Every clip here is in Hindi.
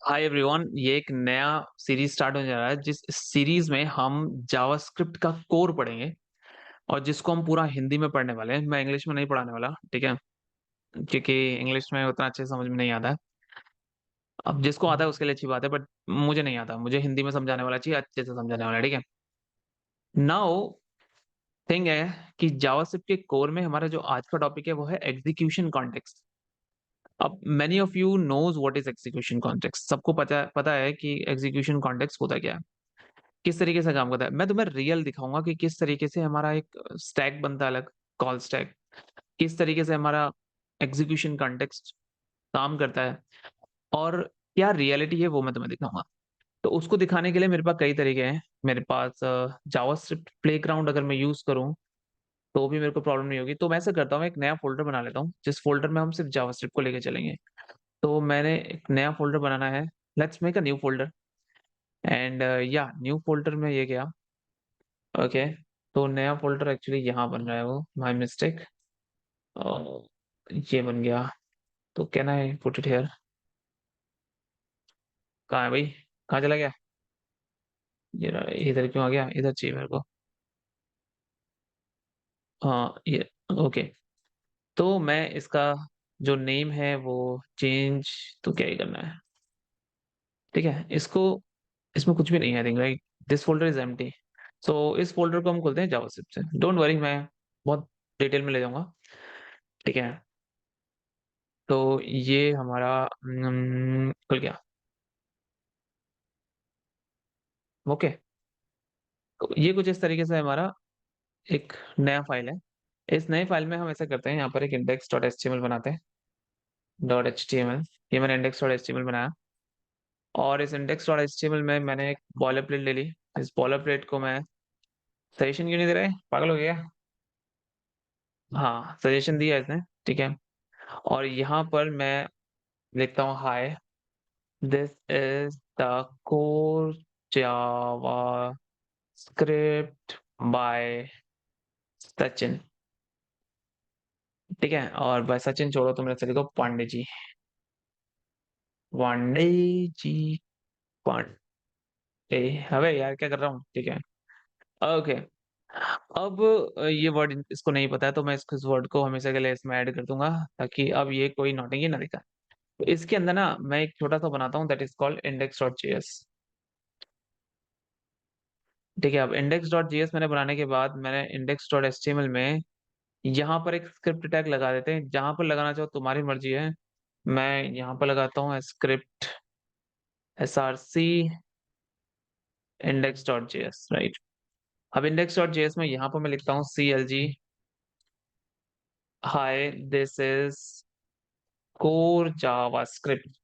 हाय एवरीवन, ये एक नया सीरीज स्टार्ट होने जा रहा है जिस सीरीज में हम जावास्क्रिप्ट का कोर पढ़ेंगे और जिसको हम पूरा हिंदी में पढ़ने वाले हैं। मैं इंग्लिश में नहीं पढ़ाने वाला, ठीक है? क्योंकि इंग्लिश में उतना अच्छे से समझ में नहीं आता है। अब जिसको आता है उसके लिए अच्छी बात है, बट मुझे नहीं आता। मुझे हिंदी में समझाने वाला चाहिए, अच्छे से समझाने वाला, ठीक है? नाउ थिंग है कि जावास्क्रिप्ट के कोर में हमारा जो आज का टॉपिक है वो है एग्जीक्यूशन कॉन्टेक्स्ट। अब many of you knows what is execution context. सबको पता है कि एग्जीक्यूशन कॉन्टेक्स्ट होता क्या है, किस तरीके से काम करता है। मैं तुम्हें रियल दिखाऊंगा कि किस तरीके से हमारा एक स्टैक बनता है, अलग कॉल स्टैक। किस तरीके से हमारा एग्जीक्यूशन कॉन्टेक्स्ट काम करता है और क्या रियलिटी है वो मैं तुम्हें दिखाऊंगा। तो उसको दिखाने के लिए मेरे पास कई तरीके हैं। मेरे पास जावास्क्रिप्ट प्लेग्राउंड अगर मैं यूज करूं तो भी मेरे को प्रॉब्लम नहीं होगी। तो मैं ऐसा करता हूँ, एक नया फोल्डर बना लेता हूँ जिस फोल्डर में हम सिर्फ जावास्क्रिप्ट को लेके चलेंगे। तो मैंने एक नया फोल्डर बनाना है। Let's make a new folder and या न्यू फोल्डर में ये गया। ओके, तो नया फ़ोल्डर एक्चुअली यहाँ बन रहा है, वो माय मिस्टेक। ये बन गया। तो can I put it here? कहाँ है भाई? कहाँ चला गया? ये रहा, इधर क्यों आ गया? इधर चाहिए मेरे को। हाँ, ये ओके। तो मैं इसका जो नेम है वो चेंज, तो क्या ही करना है, ठीक है? इसको, इसमें कुछ भी नहीं है, I think, right? This folder is empty. So इस फ़ोल्डर को हम खोलते हैं जावास्क्रिप्ट से। डोंट वरी, मैं बहुत डिटेल में ले जाऊँगा, ठीक है? तो ये हमारा खुल गया। ओके, तो ये कुछ इस तरीके से हमारा एक नया फाइल है। इस नए फाइल में हम ऐसा करते हैं, यहाँ पर एक index.html बनाते हैं। .html, ये मैंने index.html बनाया और इस index.html में मैंने एक बॉयलर प्लेट ले ली। इस बॉयलर प्लेट को मैं, सजेशन क्यों नहीं दे रहा है? पागल हो गया? हाँ, सजेशन दिया इसने, ठीक है। और यहाँ पर मैं लिखता हूँ, hi, this is the core JavaScript by Sachin, ठीक है? और भाई सचिन छोड़ो, तुम मेरे से लिखो पांडे जी। पांडे जी, पांडे। अबे यार, क्या कर रहा हूँ, ठीक है? ओके। अब ये वर्ड इसको नहीं पता है, तो मैं इस वर्ड को हमेशा के लिए इसमें ऐड कर दूंगा ताकि अब ये कोई नौटंकी ना दिखा। तो इसके अंदर ना मैं एक छोटा सा बनाता हूँ, दैट इज कॉल्ड index.js, ठीक है? अब index.js मैंने बनाने के बाद मैंने index.html में यहाँ पर एक स्क्रिप्ट टैग लगा देते हैं। जहां पर लगाना चाहो तुम्हारी मर्जी है। मैं यहाँ पर लगाता हूँ स्क्रिप्ट src index.js, राइट? अब index.js में यहाँ पर मैं लिखता हूँ clg, hi, this is core JavaScript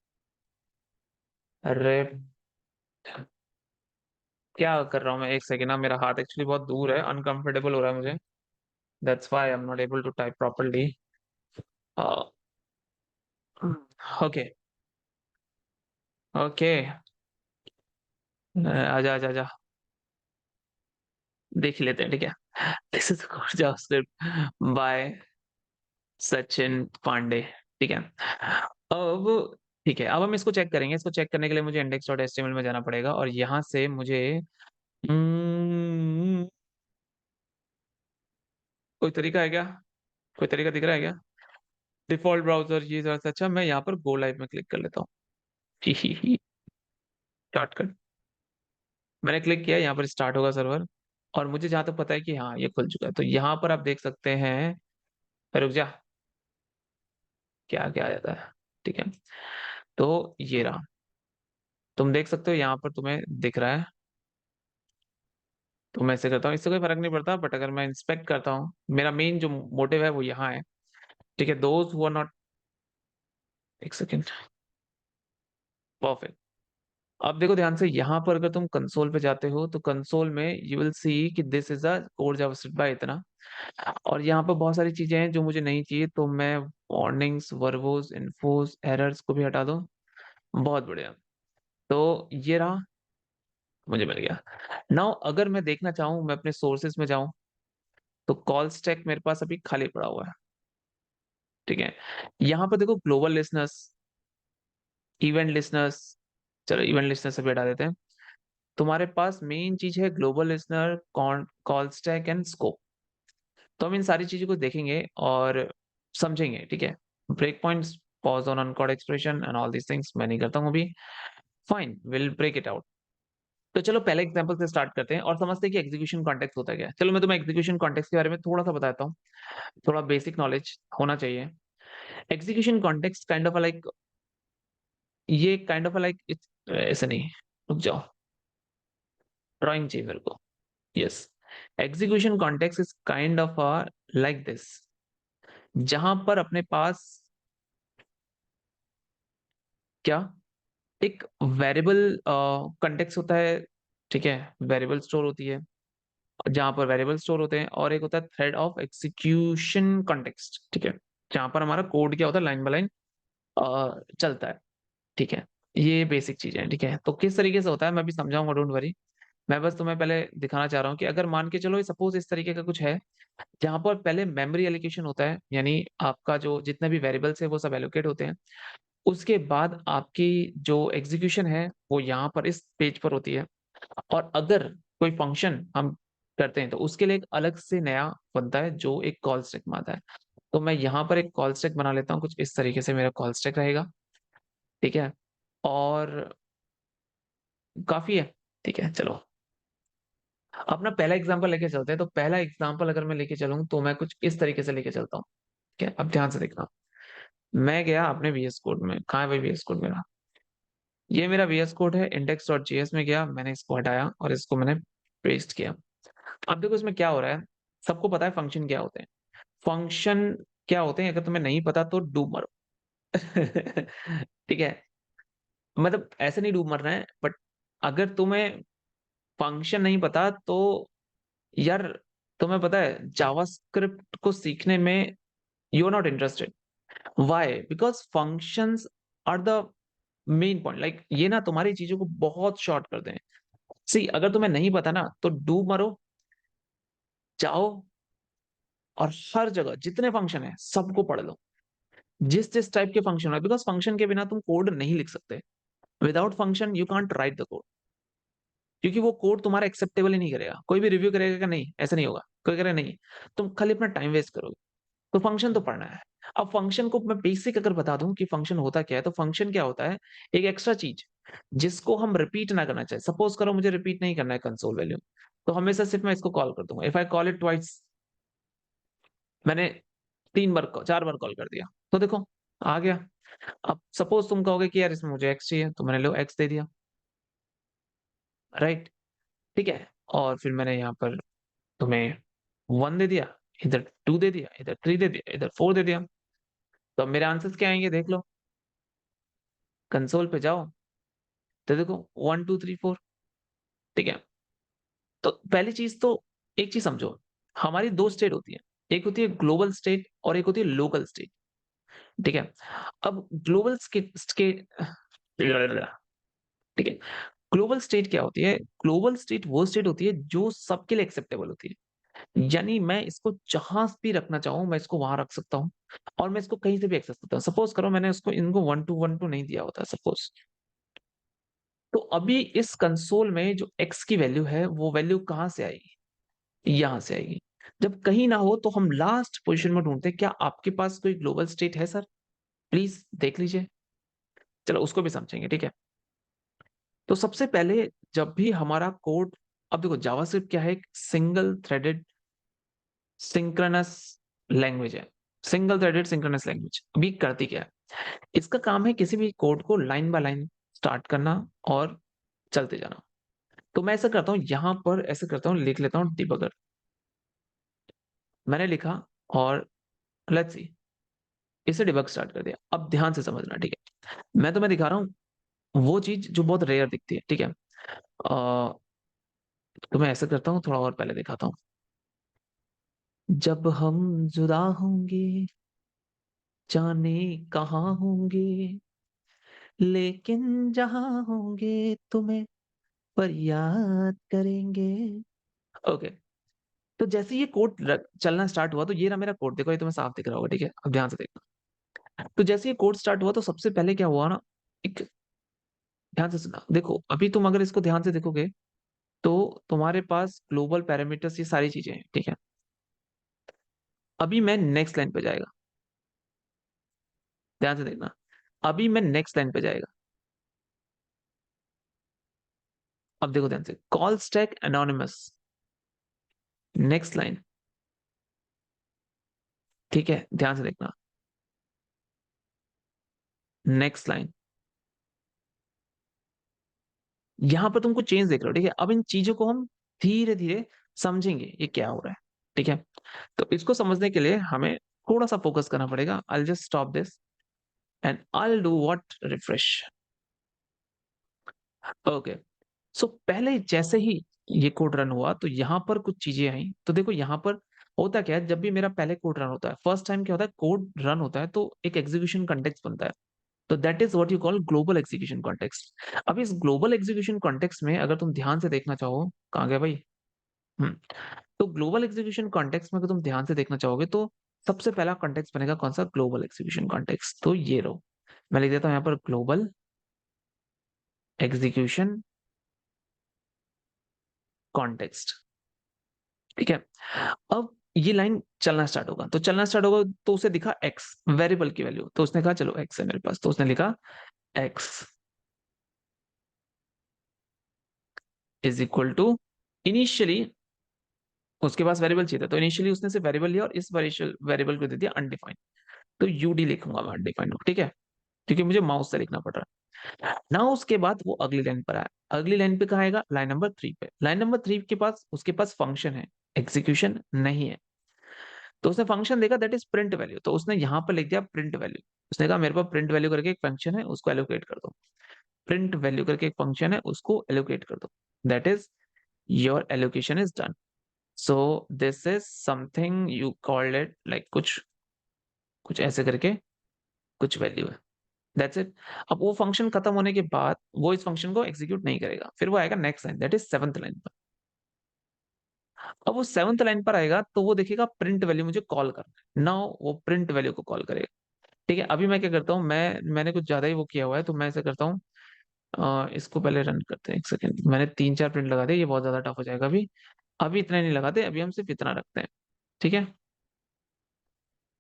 rip. क्या कर रहा हूँ मैं? एक सेकेंड ना, मेरा हाथ एक्चुअली बहुत दूर है, अनकंफर्टेबल हो रहा है मुझे। That's why I am not able to type properly. Okay, okay, आजा आजा आजा, देख ही लेते हैं, ठीक है? This is core JavaScript by Sachin Pandey, ठीक है? अब ठीक है, अब हम इसको चेक करेंगे। इसको चेक करने के लिए मुझे index.html में जाना पड़ेगा और यहाँ से मुझे उम्म, कोई तरीका है क्या? कोई तरीका दिख रहा है क्या? डिफ़ॉल्ट ब्राउज़र, ये ज़रा सा, अच्छा मैं यहाँ पर गो लाइव में क्लिक कर लेता हूँ। स्टार्ट कर। मैंने क्लिक किया, यहाँ पर स्टार्ट होगा सर्वर और मुझे जहाँ तक पता है कि हाँ, ये खुल चुका है। तो यहाँ पर आप देख सकते हैं, रुक जा, क्या-क्या आ जाता है, ठीक है? तो ये रहा। तुम देख सकते हो यहाँ पर तुम्हें दिख रहा है। तो मैं ऐसे करता हूँ, इससे कोई फ़र्क नहीं पड़ता, बट अगर मैं इंस्पेक्ट करता हूँ, मेरा मेन जो मोटिव है वो यहाँ है, ठीक है? दोज़ हू आर नॉट, एक सेकंड, परफेक्ट। अब देखो ध्यान से, यहाँ पर अगर तुम कंसोल पे जाते हो तो कंसोल में यू विल सी कि this is a core JavaScript by इतना। और यहाँ पर बहुत सारी चीज़ें हैं जो मुझे नहीं चाहिए, तो मैं वार्निंग्स, वर्बोस, इन्फोस, एरर्स को भी हटा दूँ। बहुत बढ़िया। तो ये रहा, मुझे मिल गया। नाउ अगर मैं देखना चाहूँ, मैं अपने सोर्सेज़ में जाऊँ, तो कॉल स्टैक मेरे पास अभी खाली पड़ा हुआ है, ठीक है? यहाँ पर देखो, ग्लोबल लिसनर्स, इवेंट लिसनर्स, चलो इवेंट लिस्टनर से भी हटा देते हैं। तुम्हारे पास मेन चीज है global listener, call stack and scope. तो हम इन सारी चीजों को देखेंगे और समझेंगे, ठीक है। Break points, pause on uncaught expression and all these things मैं नहीं करता हूँ अभी। Fine, will break it out. तो चलो पहले एग्जांपल से स्टार्ट करते हैं और समझते हैं कि एग्जीक्यूशन कॉन्टेक्स्ट होता क्या है। चलो मैं तुम्हें एग्जीक्यूशन कॉन्टेक्स्ट के बारे में थोड़ा सा बताता हूँ, थोड़ा बेसिक नॉलेज होना चाहिए। Execution context kind of like, ये काइंड ऑफ लाइक, ऐसे नहीं, रुक जाओ, ड्राइंग चाहिए मेरे को। Yes, execution context is kind of like this, जहां पर अपने पास क्या, एक वेरिएबल कॉन्टेक्स्ट होता है, ठीक है। वेरिएबल स्टोर होती है, जहां पर वेरिएबल स्टोर होते हैं, और एक होता है थ्रेड ऑफ एग्जीक्यूशन कॉन्टेक्स्ट, ठीक है, जहां पर हमारा कोड क्या होता है, लाइन बाय लाइन चलता है, ठीक है। ये बेसिक चीजें हैं, ठीक है। तो किस तरीके से होता है मैं भी समझाऊंगा, डोंट वरी। मैं बस तुम्हें पहले दिखाना चाह रहा हूँ कि अगर मान के चलो सपोज इस तरीके का कुछ है, जहां पर पहले मेमोरी एलोकेशन होता है, यानी आपका जो जितने भी वेरिएबल्स है वो सब एलोकेट होते हैं। उसके बाद आपकी जो एग्जीक्यूशन है वो यहाँ पर इस पेज पर होती है। और अगर कोई फंक्शन हम करते हैं तो उसके लिए एक अलग से नया बनता है जो एक कॉल स्टैक में आता है। तो मैं यहाँ पर एक कॉल स्टैक बना लेता हूँ, कुछ इस तरीके से मेरा कॉल स्टैक रहेगा, ठीक है। और काफी है, ठीक है। चलो अपना पहला एग्जांपल लेके चलते हैं। तो पहला एग्जांपल अगर मैं लेके चलूँ तो मैं कुछ इस तरीके से लेके चलता हूँ, ठीक है। अब ध्यान से देखना, मैं गया अपने VS कोड में, कहाँ है भाई VS कोड मेरा, ये मेरा VS कोड है, index.js में गया, मैंने इसको हटाया और इसको मैंने पेस्ट किया। अब देखो इसमें क्या हो रहा है, सबको पता है फंक्शन क्या होते हैं। फंक्शन क्या होते हैं अगर तुम्हें नहीं पता तो डूब मरो। ठीक है, मतलब ऐसे नहीं डूब मरना है, बट अगर तुम्हें फंक्शन नहीं पता तो यार, तुम्हें पता है जावास्क्रिप्ट को सीखने में you are not interested. Why? Because functions are the main point, like ये ना तुम्हारी चीजों को बहुत शॉर्ट कर दें। सी, अगर तुम्हें नहीं पता ना तो डूब मरो, जाओ और हर जगह जितने फंक्शन है सबको पढ़ लो, जिस जिस टाइप के फंक्शन है, बिकॉज फंक्शन के बिना तुम कोड नहीं लिख सकते। Without function you can't right the code, क्योंकि वो कोड तुम्हारा एक्सेप्टेबल ही नहीं करेगा। कोई भी रिव्यू करेगा कि नहीं, ऐसा नहीं होगा, कोई करेगा नहीं, तुम खाली अपना टाइम वेस्ट करोगे। तो फंक्शन तो पढ़ना है। अब फंक्शन को मैं बेसिक अगर बता दूं कि फंक्शन होता क्या है, तो फंक्शन क्या होता है, एक एक्स्ट्रा चीज जिसको हम रिपीट ना करना चाहिए। सपोज करो मुझे रिपीट नहीं करना है कंसोल वैल्यू, तो हमेशा सिर्फ मैं इसको कॉल कर दूंगा। If I call it twice, मैंने 3 बार 4 बार कॉल कर दिया तो देखो आ गया। अब सपोज तुम कहोगे कि यार इसमें मुझे एक्स चाहिए, तो मैंने लो एक्स दे दिया, राइट, ठीक है। और फिर मैंने यहाँ पर तुम्हें 1 दे दिया, इधर 2 दे दिया, इधर 3 दे दिया, इधर 4 दे दिया। तो अब मेरे आंसर्स क्या आएंगे देख लो, कंसोल पे जाओ तो देखो 1 2 3 4, ठीक है। तो पहली चीज तो एक चीज समझो, हमारी 2 स्टेट होती है, एक होती है ग्लोबल स्टेट और एक होती है लोकल स्टेट, ठीक है। अब ग्लोबल स्टेट, ठीक है, ग्लोबल स्टेट क्या होती है, ग्लोबल स्टेट वो स्टेट होती है जो सबके लिए एक्सेप्टेबल होती है। यानी मैं इसको जहां भी रखना चाहूं मैं इसको वहां रख सकता हूँ, और मैं इसको कहीं से भी एक्सेस करता हूँ। सपोज करो मैंने उसको इनको 1 2 1 2 नहीं दिया होता सपोज, तो अभी इस कंसोल में जो एक्स की वैल्यू है वो वैल्यू कहाँ से आएगी, यहां से आएगी। जब कहीं ना हो तो हम लास्ट पोजीशन में ढूंढते हैं, क्या आपके पास कोई ग्लोबल स्टेट है सर, प्लीज देख लीजिए। चलो उसको भी समझेंगे, ठीक है। तो सबसे पहले जब भी हमारा कोड, अब देखो जावास्क्रिप्ट क्या है, एक सिंगल थ्रेडेड सिंक्रोनस लैंग्वेज है। सिंगल थ्रेडेड सिंक्रोनस लैंग्वेज अभी करती क्या है, इसका काम है किसी भी कोड को लाइन बाय लाइन स्टार्ट करना और चलते जाना। तो मैं ऐसा करता हूँ, यहाँ पर ऐसा करता हूँ, लिख लेता हूँ डिबगर, मैंने लिखा और लेट्स सी, इसे डिबग स्टार्ट कर दिया। अब ध्यान से समझना, ठीक है। मैं तुम्हें दिखा रहा हूँ वो चीज जो बहुत रेयर दिखती है, ठीक है। तो मैं ऐसा करता हूँ, थोड़ा और पहले दिखाता हूँ। जब हम जुदा होंगे, जाने कहाँ होंगे, लेकिन जहाँ होंगे तुम्हें पर याद करेंगे। ओके, तो जैसे ये कोड चलना स्टार्ट हुआ, तो ये रहा मेरा कोड, देखो ये तुम्हें साफ दिख रहा होगा, ठीक है। अब ध्यान से देखना, तो जैसे ये कोड स्टार्ट हुआ तो सबसे पहले क्या हुआ ना, एक ध्यान से सुना, देखो अभी तुम अगर इसको ध्यान से देखोगे तो तुम्हारे पास ग्लोबल पैरामीटर्स ये सारी चीजें हैं, ठीक है। अभी मैं नेक्स्ट लाइन पे जाएगा, ध्यान से देखना, अभी मैं नेक्स्ट लाइन पे जाएगा। अब देखो ध्यान से, call stack anonymous, next line, ठीक है, ध्यान से देखना, नेक्स्ट लाइन। यहां पर तुमको चेंज देख रहे हो, ठीक है। अब इन चीजों को हम धीरे धीरे समझेंगे ये क्या हो रहा है, ठीक है। तो इसको समझने के लिए हमें थोड़ा सा फोकस करना पड़ेगा। I just stop this and I do what, refresh. Okay, so पहले जैसे ही ये कोड रन हुआ तो यहाँ पर कुछ चीजें आई। तो देखो यहाँ पर होता क्या है, जब भी मेरा पहले कोड रन होता है, फर्स्ट टाइम क्या होता है, कोड रन होता है तो एक एग्जीक्यूशन कॉन्टेक्स्ट बनता है। तो that is what you call global execution context. अब इस ग्लोबल एग्जीक्यूशन कॉन्टेक्स्ट में अगर तुम ध्यान से देखना चाहो, कहाँ गया भाई, हम्म, तो ग्लोबल एग्जीक्यूशन कॉन्टेक्स्ट में अगर तुम ध्यान से देखना चाहोगे तो सबसे पहला कॉन्टेक्स्ट बनेगा कौन सा, ग्लोबल एग्जीक्यूशन कॉन्टेक्स्ट। तो ये रो मैं लिख देता हूँ यहाँ पर, ग्लोबल एग्जीक्यूशन कॉन्टेक्स्ट, ठीक है। अब ये लाइन चलना स्टार्ट होगा, तो चलना स्टार्ट होगा तो उसे दिखा एक्स, वेरिएबल की वैल्यू, तो उसने कहा चलो एक्स है मेरे पास, तो उसने लिखा X is equal to, initially उसके पास वेरिएबल चाहिए था तो इनिशियली उसने सिर्फ वेरिएबल लिया और इस वेरिएबल को दे दिया अनडिफाइंड। तो यूडी लिखूंगा मैं अनडिफाइंड, ठीक है, क्योंकि मुझे माउस से लिखना पड़ रहा है ना। उसके बाद वो अगली लाइन पर आया, अगली लाइन पे कहाँ आएगा, लाइन नंबर 3 पे। लाइन नंबर 3 के पास उसके पास फंक्शन है, एग्जीक्यूशन नहीं है। तो उसने फंक्शन देखा, दैट इज प्रिंट वैल्यू, तो उसने यहाँ पर लिख दिया प्रिंट वैल्यू। उसने कहा मेरे पास प्रिंट वैल्यू करके एक फंक्शन है, उसको एलोकेट कर दो। प्रिंट वैल्यू करके एक फंक्शन है, उसको एलोकेट कर दो। That is your allocation is done. So this is something you called it like कुछ कुछ ऐसे करके कुछ वैल्यू है, दैट्स इट। अब वो फंक्शन खत्म होने के बाद वो इस फंक्शन को एग्जीक्यूट नहीं करेगा, फिर वो आएगा next line, that is seventh line पर। अब वो सेवंथ लाइन पर आएगा तो वो देखेगा प्रिंट वैल्यू मुझे कॉल करना है, नाउ वो प्रिंट वैल्यू को कॉल करेगा, ठीक है। अभी मैं क्या करता हूँ, मैंने कुछ ज्यादा ही वो किया हुआ है, तो मैं ऐसा करता हूँ, इसको पहले रन करते हैं, एक सेकंड। मैंने 3-4 प्रिंट लगा दिए, ये बहुत ज्यादा टफ हो जाएगा अभी। अभी इतना नहीं लगाते, अभी हम सिर्फ इतना रखते हैं, ठीक है।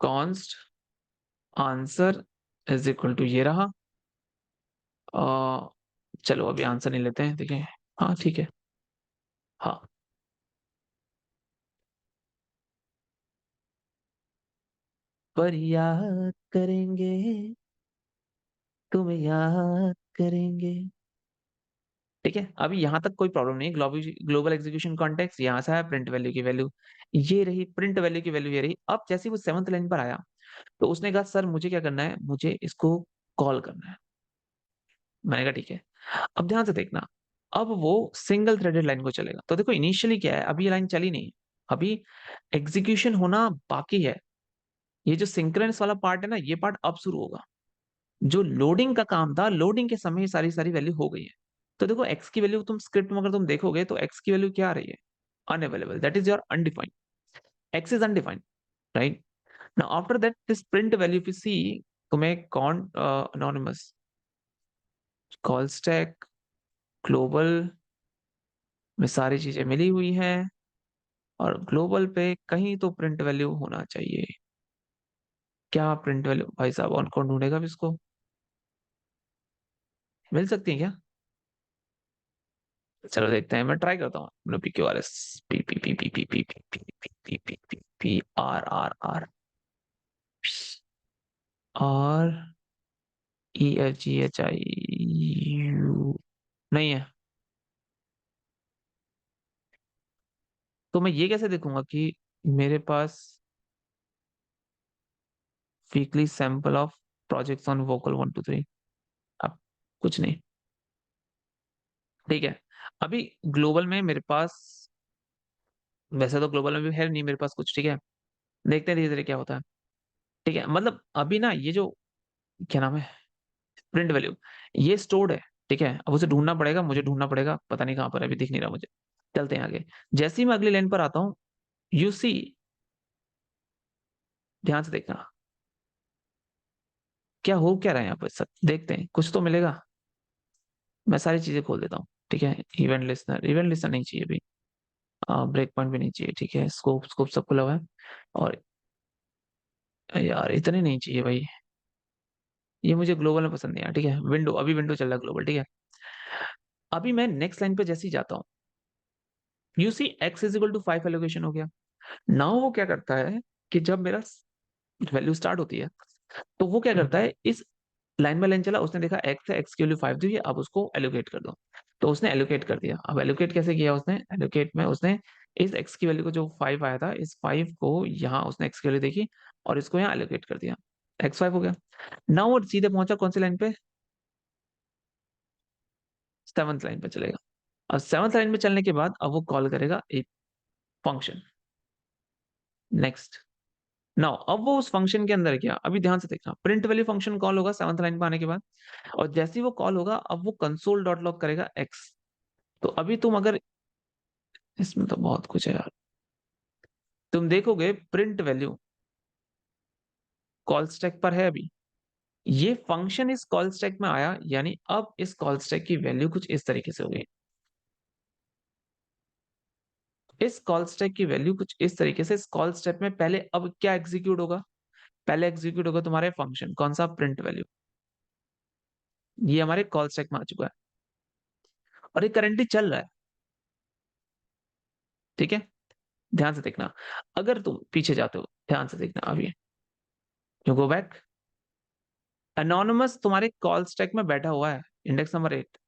Const answer is equal to ये रहा। अ, चलो अभी आंसर नहीं लेते हैं, देखिए, हाँ ठीक है, हाँ। पर याद करेंगे, तुम्हें याद करेंगे, ठीक है। अभी यहाँ तक कोई प्रॉब्लम नहीं है। ग्लोबल ग्लोबल एग्जीक्यूशन कॉन्टेक्स्ट यहाँ से है, प्रिंट वैल्यू की वैल्यू ये रही, प्रिंट वैल्यू की वैल्यू ये रही। अब जैसे ही वो सेवंथ लाइन पर आया तो उसने कहा सर मुझे क्या करना है, मुझे इसको कॉल करना है। मैंने कहा ठीक है। अब ध्यान से देखना, अब वो सिंगल थ्रेडेड लाइन को चलेगा। तो देखो इनिशियली क्या है, अभी ये लाइन चली नहीं, अभी एग्जीक्यूशन होना बाकी है। ये जो सिंक्रोनस वाला पार्ट है ना, ये पार्ट अब शुरू होगा। जो लोडिंग का काम था, लोडिंग के समय सारी सारी वैल्यू हो गई है। तो देखो एक्स की वैल्यू तुम स्क्रिप्ट में अगर तुम देखोगे तो एक्स की वैल्यू क्या आ रही है, unavailable, that is your undefined, x is undefined, right. Now after that this print value if you see, तुम्हें कौन अनोनिमस, कॉल स्टैक, ग्लोबल में सारी चीजें मिली हुई हैं, और ग्लोबल पे कहीं तो प्रिंट वैल्यू होना चाहिए। क्या प्रिंट वैल्यू भाई साहब, और कौन ढूंढेगा अब इसको, मिल सकती है क्या, चलो देखते हैं, मैं ट्राई करता हूँ। P Q R S P P P P P P P P P P P P R R R और E F G H I U, नहीं है। तो मैं ये कैसे देखूंगा कि मेरे पास weekly sample of projects on vocal 1 2 3, अब कुछ नहीं, ठीक है। अभी ग्लोबल में मेरे पास, वैसे तो ग्लोबल में भी है नहीं मेरे पास कुछ, ठीक है। देखते हैं धीरे धीरे क्या होता है, ठीक है। मतलब अभी ना ये जो क्या नाम है, प्रिंट वैल्यू, ये स्टोर्ड है, ठीक है। अब उसे ढूंढना पड़ेगा, मुझे ढूंढना पड़ेगा, पता नहीं कहाँ पर है, अभी दिख नहीं रहा मुझे। चलते हैं आगे। जैसे ही मैं अगली लाइन पर आता हूँ, यू सी, ध्यान से देखना क्या हो क्या रहा है यहाँ पर, सब देखते हैं, कुछ तो मिलेगा। मैं सारी चीजें खोल देता हूँ, ठीक है। इवेंट लिस्टनर नहीं चाहिए अभी, ब्रेक पॉइंट भी नहीं चाहिए, ठीक है। स्कोप स्कोप सब खुला हुआ है। और यार इतने नहीं चाहिए भाई, ये मुझे ग्लोबल में पसंद नहीं है, ठीक है। विंडो, अभी विंडो चल रहा है ग्लोबल, ठीक है। अभी मैं नेक्स्ट लाइन पे जैसे ही जाता हूँ, you see X is equal to 5 allocation हो गया। नाउ वो क्या करता है कि जब मेरा वैल्यू स्टार्ट होती है, तो वो क्या करता है, इस लाइन बाय लाइन चला, उसने देखा एक्स है, एक्स की वैल्यू 5 दी है, अब उसको एलोकेट कर दो। तो उसने एलोकेट कर दिया। अब एलोकेट कैसे किया उसने, एलोकेट में उसने इस एक्स की वैल्यू को, जो 5 आया था, इस 5 को यहाँ उसने एक्स की वैल्यू देखी और इसको यहाँ एलोकेट कर दिया, x5 हो गया। नाउ वो सीधे पहुंचा कौन सी लाइन पे, 7th लाइन पे चलेगा। और 7th लाइन पे चलने के बाद अब वो कॉल करेगा एक फंक्शन, नेक्स्ट। नाउ अब वो उस फंक्शन के अंदर क्या, अभी ध्यान से देखना, प्रिंट वैल्यू फंक्शन कॉल होगा 7th लाइन पे आने के बाद। और जैसे ही वो कॉल होगा, अब वो कंसोल डॉट लॉग करेगा एक्स। तो अभी तुम अगर, इसमें तो बहुत कुछ है यार, तुम देखोगे प्रिंट वैल्यू कॉल स्टैक पर है अभी, ये फंक्शन इस कॉल स्टैक में आया, यानी अब इस कॉल स्टैक की वैल्यू कुछ इस तरीके से होगी। इस कॉल स्टैक की वैल्यू कुछ इस तरीके से, इस कॉल स्टैक में पहले अब क्या एग्जीक्यूट होगा, पहले एग्जीक्यूट होगा तुम्हारे फंक्शन कौन सा, प्रिंट वैल्यू। ये हमारे कॉल स्टैक में आ चुका है और ये करंटली चल रहा है, ठीक है। ध्यान से देखना, अगर तुम पीछे जाते हो, ध्यान से देखना, अभी यू गो बैक, एनोनिमस तुम्हारे कॉल स्टैक में बैठा हुआ है, इंडेक्स नंबर 8।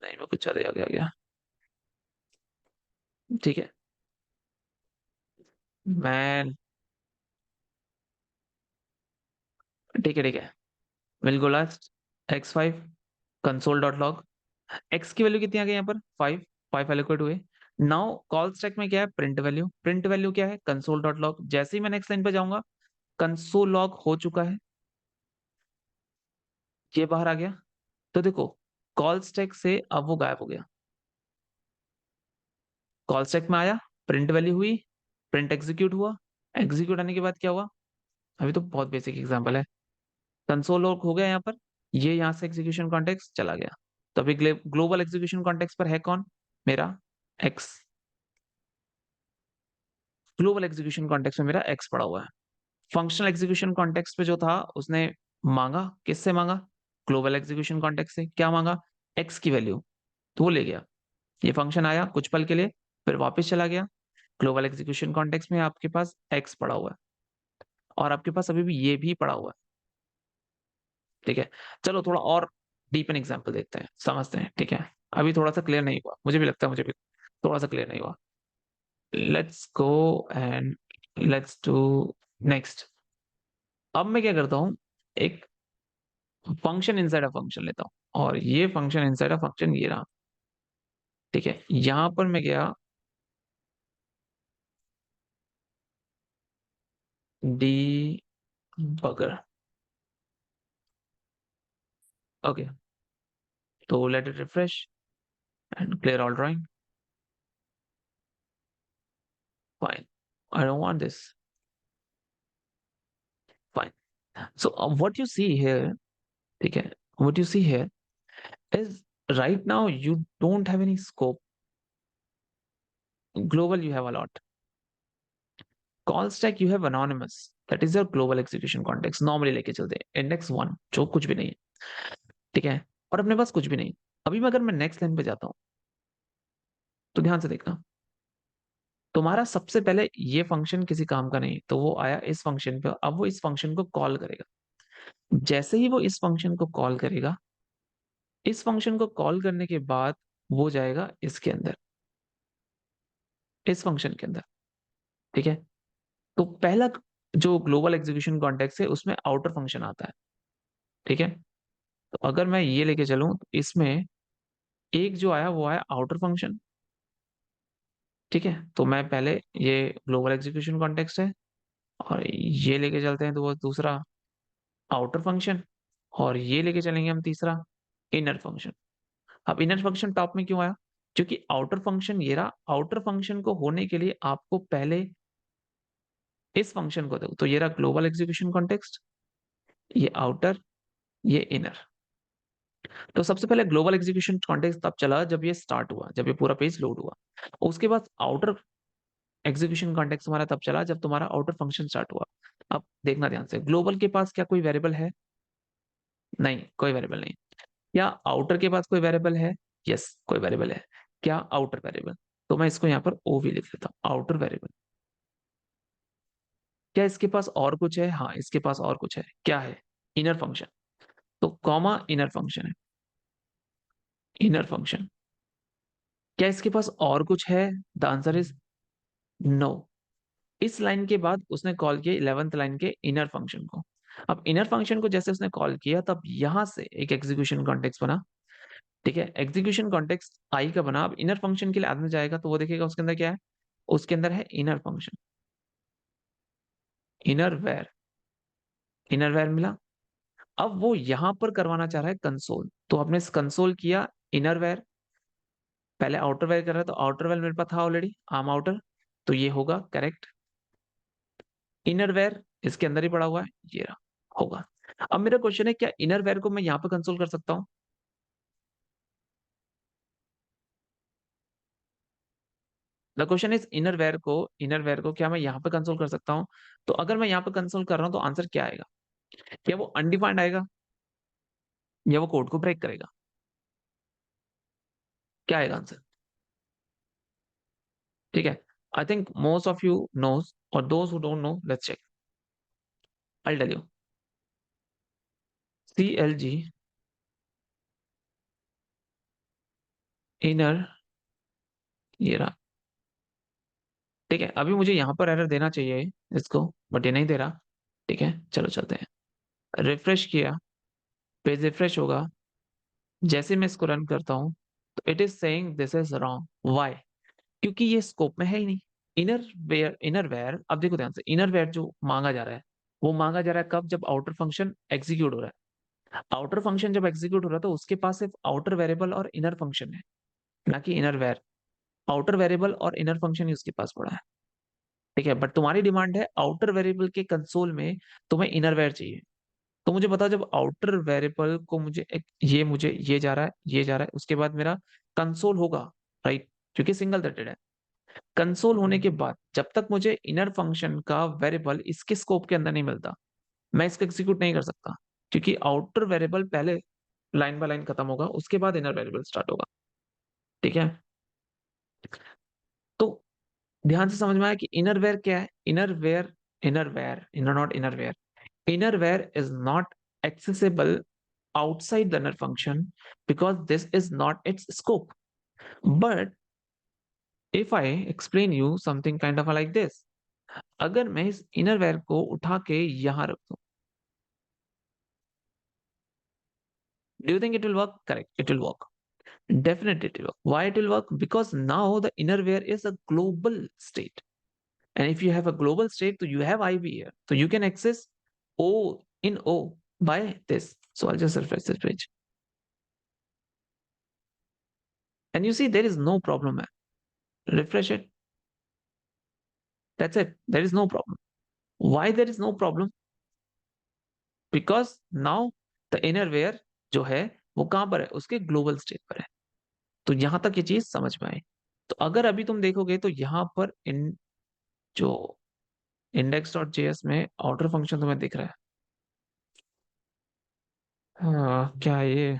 नहीं, वो कुछ ज्यादा आगे आ गया, ठीक है। मैं, ठीक है, ठीक है, will go last, x5 console dot log, x की वैल्यू कितनी आ गई यहाँ पर, 5, 5 एलोकेट हुए। नाउ कॉल स्टैक में क्या है, प्रिंट वैल्यू, प्रिंट वैल्यू क्या है, कंसोल डॉट लॉग। जैसे ही मैं नेक्स्ट लाइन पे जाऊंगा, कंसोल लॉग हो चुका है, ये बाहर आ गया। तो देखो, कॉल स्टैक से अब वो गायब हो गया, कॉल स्टैक में आया, प्रिंट वैल्यू हुई, प्रिंट एग्जीक्यूट हुआ, एग्जीक्यूट आने के बाद क्या हुआ, अभी तो बहुत बेसिक एग्जांपल है, कंसोल लॉग हो गया यहाँ पर, ये यहाँ से एग्जीक्यूशन कॉन्टेक्स्ट चला गया। तो अभी ग्लोबल एग्जीक्यूशन कॉन्टेक्स्ट पर है कौन, मेरा एक्स, ग्लोबल एग्जीक्यूशन कॉन्टेक्स्ट में मेरा एक्स पड़ा हुआ है। फंक्शनल एग्जीक्यूशन कॉन्टेक्स्ट पे जो था, उसने मांगा, किससे मांगा, ग्लोबल एग्जीक्यूशन कॉन्टेक्स्ट से, क्या मांगा, एक्स की वैल्यू, तो वो ले गया। ये फंक्शन आया कुछ पल के लिए, फिर वापस चला गया। ग्लोबल एग्जीक्यूशन कॉन्टेक्स्ट में आपके पास एक्स पड़ा हुआ है, और आपके पास अभी भी ये भी पड़ा हुआ है, ठीक है। चलो थोड़ा और डीपन एग्जाम्पल देखते हैं, समझते हैं, ठीक है। अभी थोड़ा सा क्लियर नहीं हुआ, मुझे भी लगता है, मुझे भी थोड़ा सा क्लियर नहीं हुआ। Let's go and let's do next. अब मैं क्या करता हूँ, एक फंक्शन इनसाइड अ फंक्शन लेता हूँ, और ये फंक्शन इनसाइड अ फंक्शन ये रहा, ठीक है। यहां पर मैं गया, डी बगर, ओके। तो let it refresh and clear all drawing, fine, I don't want this, fine. So what you see here, ठीक है, what you see here is, right now you don't have any scope, global you have a lot, call stack you have anonymous, that is your global execution context, normally लेके चलते हैं index 1 जो कुछ भी नहीं है, ठीक है। और अपने पास कुछ भी नहीं। अभी मैं, अगर मैं नेक्स्ट लाइन पे जाता हूँ, तो ध्यान से देखना, तुम्हारा सबसे पहले ये फंक्शन किसी काम का नहीं, तो वो आया इस फंक्शन पे, अब वो इस फंक्शन को कॉल करेगा। जैसे ही वो इस फंक्शन को कॉल करेगा, इस फंक्शन को कॉल करने के बाद वो जाएगा इसके अंदर, इस फंक्शन के अंदर, ठीक है। तो पहला जो ग्लोबल एग्जीक्यूशन कॉन्टेक्स्ट है, उसमें आउटर फंक्शन आता है, ठीक है। तो अगर मैं ये लेके चलूं, तो इसमें एक जो आया वो आया आउटर फंक्शन, ठीक है। तो मैं पहले, ये ग्लोबल एग्जीक्यूशन कॉन्टेक्स्ट है, और ये लेके चलते हैं तो वो दूसरा आउटर फंक्शन, और ये लेके चलेंगे हम तीसरा इनर फंक्शन। अब इनर फंक्शन टॉप में क्यों आया, क्योंकि आउटर फंक्शन ये रहा, आउटर फंक्शन को होने के लिए आपको पहले इस फंक्शन को देखो, तो ये रहा ग्लोबल एग्जीक्यूशन कॉन्टेक्स्ट, ये आउटर, ये इनर। तो सबसे पहले ग्लोबल एग्जीक्यूशन कॉन्टेक्स्ट तब चला जब ये स्टार्ट हुआ, जब ये पूरा पेज लोड हुआ। उसके बाद आउटर एग्जीक्यूशन कॉन्टेक्स्ट हमारा तब चला जब तुम्हारा आउटर फंक्शन स्टार्ट हुआ। अब देखना ध्यान से, ग्लोबल के पास क्या कोई वेरिएबल है? नहीं, कोई वेरिएबल नहीं। क्या आउटर के पास कोई वेरिएबल है? यस, कोई वेरिएबल है। क्या आउटर वेरिएबल? तो मैं इसको यहाँ पर ओ भी लिख देता हूँ, आउटर वेरिएबल। क्या इसके पास और कुछ है? हाँ, इसके पास और कुछ है। क्या है? Inner function. तो कॉमा इनर फंक्शन है, इनर फंक्शन। क्या इसके पास और कुछ है? The answer is no. इस लाइन के बाद उसने कॉल किया 11th लाइन के इनर फंक्शन को। अब इनर फंक्शन को जैसे उसने कॉल किया, तब यहां से एक एग्जीक्यूशन कॉन्टेक्स्ट बना। ठीक है, एग्जीक्यूशन कॉन्टेक्स्ट आई का बना। अब इनर फंक्शन के लिए आदमी जाएगा तो वो देखेगा उसके अंदर क्या है। उसके अंदर है inner function, inner var, inner var मिला। अब वो यहां पर करवाना चाह रहा है कंसोल, तो आपने कंसोल किया इनर वेर। पहले आउटर वेर कर रहा है, तो आउटर वेर मेरे पास था ऑलरेडी, आर्म आउटर, तो ये होगा करेक्ट। इनर वेर इसके अंदर ही पड़ा हुआ है, ये रहा, होगा। अब मेरा क्वेश्चन है, क्या इनर वेर को मैं यहाँ पे कंसोल कर सकता हूँ? The question is inner var को क्या मैं यहाँ पे कंसोल कर सकता हूँ? तो अगर मैं यहाँ पे कंसोल कर रहा हूँ तो आंसर क्या आएगा? क्या वो अनडिफाइंड आएगा या वो कोड को ब्रेक करेगा? क्या आएगा आंसर? ठीक है, I think most of you knows, और those who don't know, let's check. I tell you, CLG inner, ये रहा। ठीक है, अभी मुझे यहाँ पर एरर देना चाहिए इसको, बट ये नहीं दे रहा। ठीक है, चलो चलते हैं। रिफ्रेश किया, पेज रिफ्रेश होगा। जैसे मैं इसको रन करता हूँ तो it is saying this is wrong. Why? क्योंकि ये स्कोप में है ही नहीं। इनर वेयर, अब देखो ध्यान से, इनर वेयर जो मांगा जा रहा है, वो मांगा जा रहा है कब? जब आउटर फंक्शन एग्जीक्यूट हो रहा है। आउटर फंक्शन जब एग्जीक्यूट हो रहा है तो उसके पास सिर्फ आउटर वेरिएबल और इनर फंक्शन है, ना कि इनर वेयर। आउटर वेरिएबल और इनर फंक्शन ही उसके पास पड़ा है। ठीक है, बट तुम्हारी डिमांड है आउटर वेरिएबल के कंसोल में तुम्हें इनर वेयर चाहिए। तो मुझे बताओ, जब आउटर वेरिएबल को मुझे ये जा रहा है, ये जा रहा है, उसके बाद मेरा कंसोल होगा, राइट? क्योंकि सिंगल थ्रेडेड है। कंसोल होने के बाद जब तक मुझे इनर फंक्शन का वेरिएबल इसके स्कोप के अंदर नहीं मिलता, मैं इसको एग्जीक्यूट नहीं कर सकता। क्योंकि आउटर वेरिएबल पहले लाइन बाय लाइन खत्म होगा, उसके बाद इनर वेरिएबल स्टार्ट होगा। ठीक है, तो ध्यान से समझ में आया कि इनर वेयर क्या है? Inner not inner wear, inner where is not accessible outside the inner function because this is not its scope. But if I explain you something kind of like this, अगर मैं इस inner where को उठा के यहां रख दूं, do you think it will work? Correct, it will work. Definitely it will work. Why it will work? Because now the inner where is a global state. And if you have a global state, so you have IV here. So you can access O in O by this. So I'll just refresh this page. And you see there is no problem. Refresh it. That's it. There is no problem. Why there is no problem? Because now the inner var जो है वो कहां पर है? उसके ग्लोबल स्टेट पर है। तो यहां तक ये चीज समझ में आई। तो अगर अभी तुम देखोगे तो यहां पर इन जो index.js में आउटर फंक्शन तुम्हें दिख रहा है। हाँ, क्या है ये?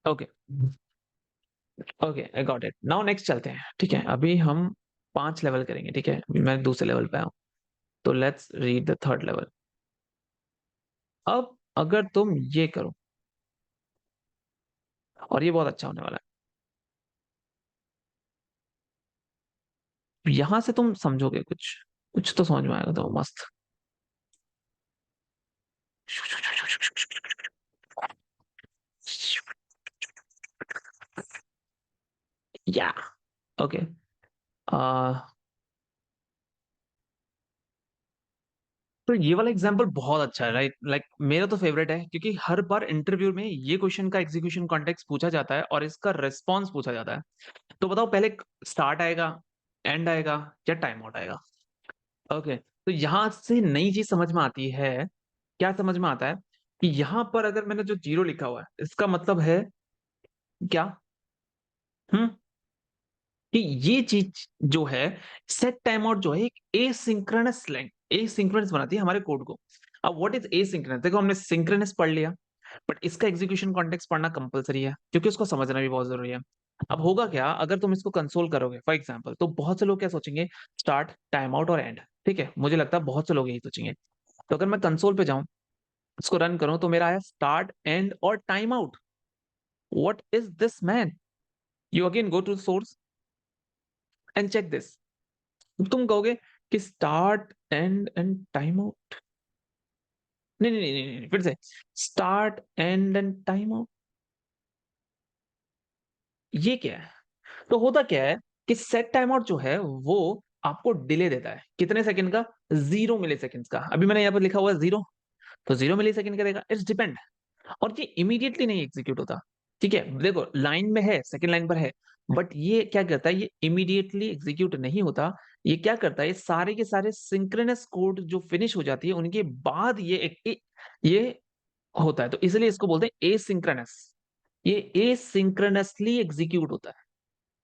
Okay, okay, I got it. Now next चलते हैं। ठीक है, अभी हम 5 लेवल करेंगे। ठीक है, अभी मैं दूसरे लेवल पे आऊँ, तो let's read the third level. अब अगर तुम ये करो, और ये बहुत अच्छा होने वाला है, यहां से तुम समझोगे कुछ, कुछ तो समझ में आएगा तो मस्त। या, ओके, तो ये वाला एग्जांपल बहुत अच्छा है, राइट? लाइक मेरा तो फेवरेट है, क्योंकि हर बार इंटरव्यू में ये क्वेश्चन का एग्जीक्यूशन कॉन्टेक्स्ट पूछा जाता है और इसका रिस्पॉन्स पूछा जाता है। तो बताओ, पहले स्टार्ट आएगा, एंड आएगा, या टाइम आउट आएगा? ओके, तो यहां से नई चीज समझ में आती है। क्या समझ में आता है? कि यहां पर अगर मैंने जो जीरो लिखा हुआ है, इसका मतलब है क्या? हम्म कि ये चीज जो है, सेट टाइम आउट जो है, एक एसिंक्रोनस लेंथ, एसिंक्रोनस बनाती है हमारे कोड को। अब व्हाट इज एसिंक्रोनस? देखो, हमने सिंक्रोनस पढ़ लिया, बट इसका एग्जीक्यूशन कॉन्टेक्स्ट पढ़ना कंपलसरी है, क्योंकि उसको समझना भी बहुत जरूरी है। अब होगा क्या अगर तुम इसको कंसोल करोगे फॉर एग्जांपल, तो बहुत से लोग क्या सोचेंगे? स्टार्ट, टाइम आउट और एंड। ठीक है, मुझे लगता है बहुत से लोग यही सोचेंगे। तो अगर मैं कंसोल पे जाऊं, इसको रन करूं, तो मेरा आया स्टार्ट, एंड और time out. What is this man? You again go to source and check this. तुम कहोगे कि start, and and time out. नहीं नहीं नहीं नहीं, फिर से स्टार्ट, एंड टाइम आउट। ये क्या है? तो होता क्या है कि सेट टाइम आउट जो है वो आपको डिले देता है, कितने सेकंड का? 0 मिली सेकंड का। अभी मैंने यहाँ पर लिखा हुआ है 0, तो 0 मिली सेकंड का देगा, इट्स डिपेंड। और ये इमीडिएटली नहीं एग्जीक्यूट होता। ठीक है, देखो लाइन में है, सेकंड लाइन पर है, बट ये क्या करता है? ये इमीडिएटली एग्जीक्यूट नहीं होता। ये क्या करता है? ये सारे के सारे सिंक्रोनस कोड जो फिनिश हो जाती है, उनके बाद ये होता है। तो इसलिए इसको बोलते हैं एसिंक्रोनस। ये एसिंक्रोनसली एग्जीक्यूट होता है।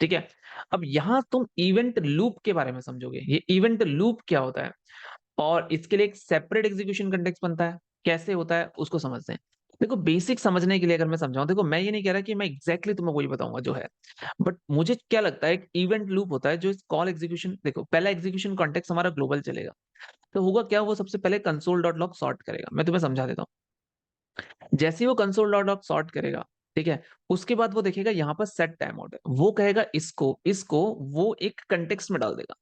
ठीक है। अब यहां तुम इवेंट लूप के बारे में समझोगे। ये इवेंट लूप क्या होता है, और इसके लिए एक सेपरेट एग्जीक्यूशन कंटेक्स्ट बनता है। कैसे होता है उसको समझते हैं। देखो, बेसिक समझने के लिए अगर मैं समझाऊं, देखो मैं ये नहीं कह रहा कि मैं एग्जैक्टली तुम्हें वही बताऊंगा जो है, बट मुझे क्या लगता है, एक इवेंट लूप होता है जो इस कॉल एग्जीक्यूशन, देखो पहला एग्जीक्यूशन कॉन्टेक्स्ट हमारा ग्लोबल चलेगा। तो होगा क्या, वो सबसे पहले कंसोल डॉट लॉग सॉर्ट करेगा। मैं तुम्हें समझा देता हूँ। जैसे ही वो कंसोल डॉट लॉग सॉर्ट करेगा, ठीक है, उसके बाद वो देखेगा यहाँ पर सेट टाइम आउट है, वो कहेगा इसको इसको वो एक कंटेक्स्ट में डाल देगा।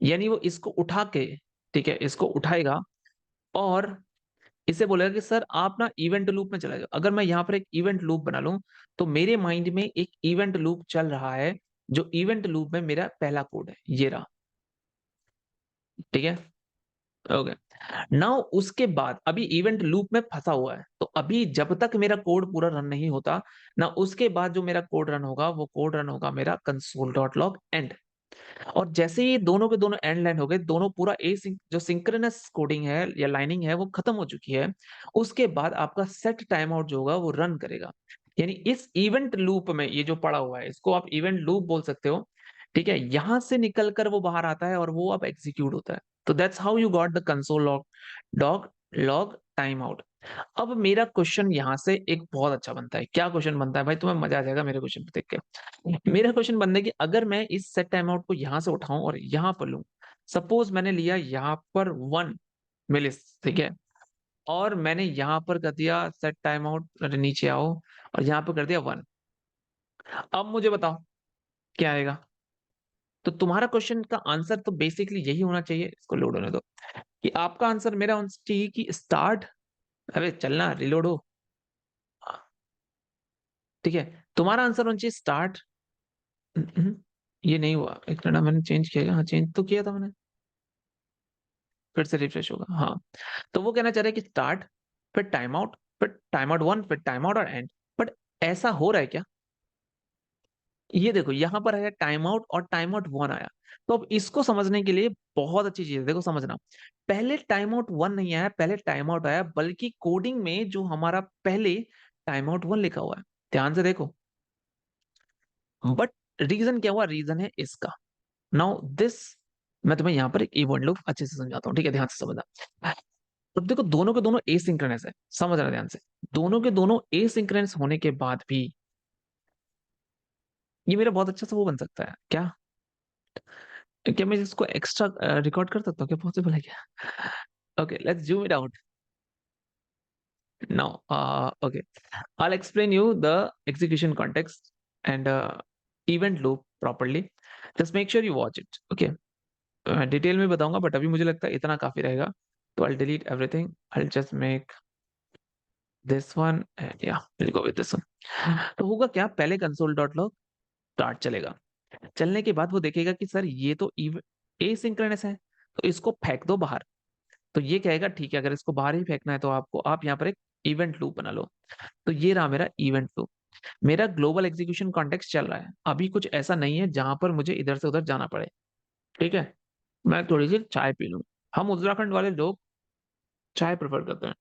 यानी वो इसको उठा के, ठीक है, इसको उठाएगा और इसे बोलेगा कि सर आप ना इवेंट लूप में चले जाओ। अगर मैं यहाँ पर एक इवेंट लूप बना लूं, तो मेरे माइंड में एक इवेंट लूप चल रहा है, जो इवेंट लूप में मेरा पहला कोड है, ये रहा। ठीक है, ओके। नाउ उसके बाद अभी इवेंट लूप में फंसा हुआ है, तो अभी जब तक मेरा कोड पूरा रन नहीं होता ना, उसके बाद जो मेरा कोड रन होगा, वो कोड रन होगा मेरा कंसोल डॉट लॉग एंड। और जैसे ही दोनों के दोनों एंड लाइन हो गए, दोनों पूरा जो सिंक्रोनस कोडिंग है या लाइनिंग है वो खत्म हो चुकी है, उसके बाद आपका सेट टाइम आउट जो होगा वो रन करेगा। यानी इस इवेंट लूप में ये जो पड़ा हुआ है, इसको आप इवेंट लूप बोल सकते हो। ठीक है, यहां से निकलकर वो बाहर आता है और वो अब एग्जीक्यूट होता है। तो that's how you got the console log dog log time out. अब मेरा क्वेश्चन यहाँ से एक बहुत अच्छा बनता है। क्या क्वेश्चन बनता है भाई, तुम्हें मजा आ जाएगा मेरे क्वेश्चन पे देख के। मेरा क्वेश्चन बनता है कि अगर मैं इस सेट टाइम आउट को यहाँ से उठाऊं और यहाँ पर लूं, सपोज मैंने लिया यहाँ पर 1 मिली, ठीक है, और मैंने यहाँ पर कर दिया सेट टाइम आउट, अरे नीचे आओ, और यहाँ पर कर दिया 1। अब मुझे बताओ क्या आएगा? तो तुम्हारा क्वेश्चन का आंसर तो बेसिकली यही होना चाहिए, इसको लोड होने दो, कि आपका आंसर मेरा होना चाहिए कि स्टार्ट, अरे चलना रिलोड हो। ठीक है, तुम्हारा आंसर होना चाहिए स्टार्ट। ये नहीं हुआ, एक मिनट, मैंने चेंज किया, हाँ चेंज तो किया था मैंने, फिर से रिफ्रेश होगा, हाँ। तो वो कहना चाह रहा है कि स्टार्ट, फिर टाइम आउट, फिर टाइम आउट 1, फिर टाइम आउट और एंड। बट ऐसा हो रहा है क्या? ये देखो यहाँ पर आया टाइम आउट और टाइम आउट 1 आया। तो अब इसको समझने के लिए बहुत अच्छी चीज है, देखो समझना। पहले टाइम आउट 1 नहीं आया, पहले टाइम आउट आया, बल्कि कोडिंग में जो हमारा पहले टाइम आउट 1 लिखा हुआ है, ध्यान से देखो। बट रीजन क्या हुआ? रीजन है इसका। नाउ दिस, मैं तुम्हें यहाँ पर एक इवेंट लूप अच्छे से समझाता हूँ, ठीक है, ध्यान से समझना। अब देखो, दोनों के दोनों एसिंक्रोनस है, समझना ध्यान से। दोनों के दोनों एसिंक्रोनस होने के बाद भी ये मेरा बहुत अच्छा सा वो बन सकता है क्या? क्या मैं इसको एक्स्ट्रा रिकॉर्ड कर सकता हूँ? क्या पॉसिबल है क्या? Okay, let's zoom it out now. Okay, I'll explain you the execution context and event loop properly. Just make sure you watch it. Okay. Detail में बताऊंगा, बट अभी मुझे लगता है इतना काफी रहेगा। तो I'll delete everything. I'll just make this one and yeah, we'll go with this one. तो होगा क्या, पहले console डॉट लॉग स्टार्ट चलेगा। चलने के बाद वो देखेगा कि सर ये तो एसिंक्रोनस है, तो इसको फेंक दो बाहर। तो ये कहेगा ठीक है, अगर इसको बाहर ही फेंकना है तो आपको, आप यहाँ पर एक इवेंट लूप बना लो। तो ये रहा मेरा इवेंट लूप। मेरा ग्लोबल एग्जीक्यूशन कॉन्टेक्स्ट चल रहा है, अभी कुछ ऐसा नहीं है जहां पर मुझे इधर से उधर जाना पड़े। ठीक है, मैं थोड़ी सी चाय पी लूं। हम उत्तराखंड वाले लोग चाय प्रेफर करते हैं,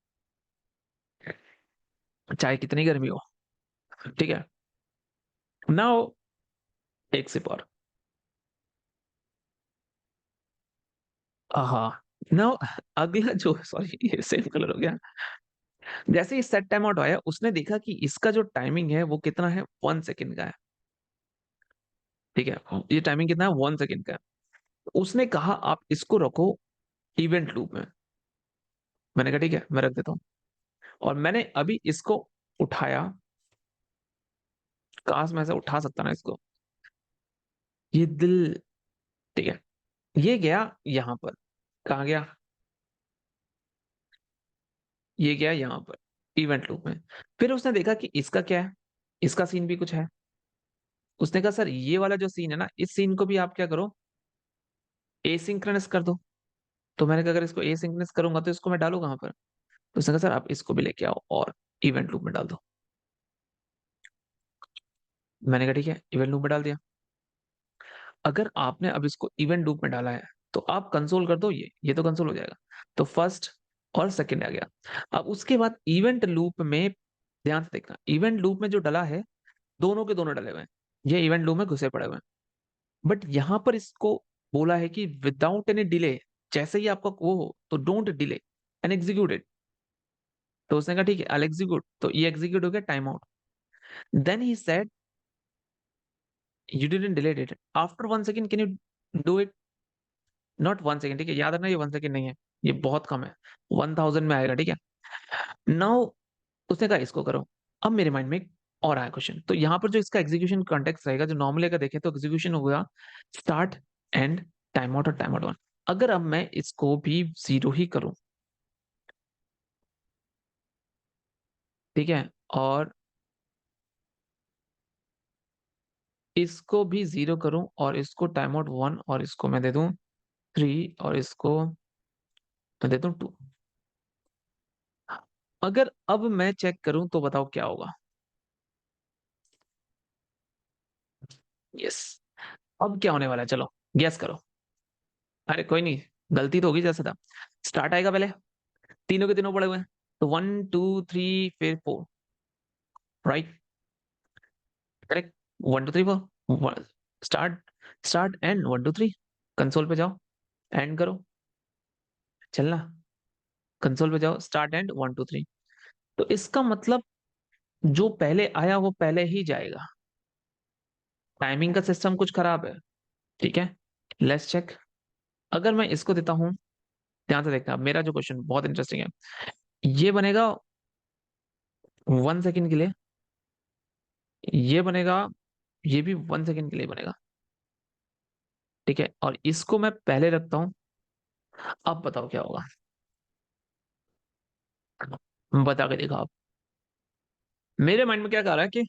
चाहे कितनी गर्मी हो। ठीक है, नाउ एक सिप और। हाँ, नाउ अगला जो, सॉरी ये सेम कलर हो गया। जैसे ही सेट टाइम आउट आया, उसने देखा कि इसका जो टाइमिंग है वो कितना है, 1 सेकेंड का है। ठीक है, ये टाइमिंग कितना है, 1 सेकेंड का है। उसने कहा आप इसको रखो इवेंट लूप में। मैंने कहा ठीक है, मैं रख देता हूँ। और मैंने अभी इसको उठाया, काश मैं ऐसे उठा सकता ना इसको, ये दिल। ठीक है, ये गया यहाँ पर, कहाँ गया, ये गया यहाँ पर इवेंट लूप में। फिर उसने देखा कि इसका क्या है, इसका सीन भी कुछ है। उसने कहा सर ये वाला जो सीन है ना, इस सीन को भी आप क्या करो, एसिंक्रोनस कर दो। तो मैंने कहा अगर इसको एसिंक्रोनस करूंगा तो इसको मैं डालू कहाँ पर। तो उसने कहा सर आप इसको भी लेके आओ और इवेंट लूप में डाल दो। मैंने कहा ठीक है, इवेंट लूप में डाल दिया। अगर आपने अब इसको इवेंट लूप में डाला है तो आप कंसोल कर दो, ये तो कंसोल हो जाएगा। तो फर्स्ट और सेकंड आ गया। अब उसके बाद इवेंट लूप में ध्यान से देखना, इवेंट लूप में जो डला है, दोनों के दोनों डले हुए हैं, ये इवेंट लूप में घुसे पड़े हुए हैं। बट यहां पर इसको बोला है कि विदाउट एनी डिले, जैसे ही आपका वो हो तो don't delay and execute it. तो उसने कहा ठीक है आई एग्जीक्यूट, तो ये एग्जीक्यूट हो गया, time out. Then he said you didn't delete it after 1 second, can you do it. Not 1 second, ठीक है, याद रखना ये 1 सेकेंड नहीं है, ये बहुत कम है, 1000 में आएगा। ठीक है, नाउ उसने कहा इसको करो। अब मेरे माइंड में एक और आया क्वेश्चन, तो यहाँ पर जो इसका एग्जीक्यूशन कॉन्टेक्स्ट रहेगा, जो नॉर्मली अगर देखें तो एग्जीक्यूशन होगा स्टार्ट एंड टाइम आउट और टाइम आउट वन। अगर अब मैं इसको भी जीरो ही करूं, ठीक है, और इसको भी जीरो करूं और इसको टाइम आउट वन और इसको मैं दे दूं 3 और इसको मैं दे दूं 2। अगर अब मैं चेक करूं तो बताओ क्या होगा। यस, अब क्या होने वाला है, चलो गेस करो। अरे कोई नहीं, गलती तो होगी जैसे था। स्टार्ट आएगा पहले, तीनों के तीनों पड़े हुए हैं, तो 1 2 3 फिर 4, right, correct. 1 2 3 4, start, start and 1 2 3। Console पे जाओ, एंड करो, चलना। कंसोल पे जाओ, स्टार्ट एंड 1 2 3। तो इसका मतलब जो पहले आया वो पहले ही जाएगा। टाइमिंग का सिस्टम कुछ खराब है। ठीक है, लेट्स चेक। अगर मैं इसको देता हूं, ध्यान से देखना, मेरा जो क्वेश्चन बहुत इंटरेस्टिंग है। ये बनेगा 1 सेकेंड के लिए, ये बनेगा, ये भी 1 सेकेंड के लिए बनेगा। ठीक है, और इसको मैं पहले रखता हूं। अब बताओ क्या होगा, बता के देखा आप। मेरे माइंड में क्या कह रहा है कि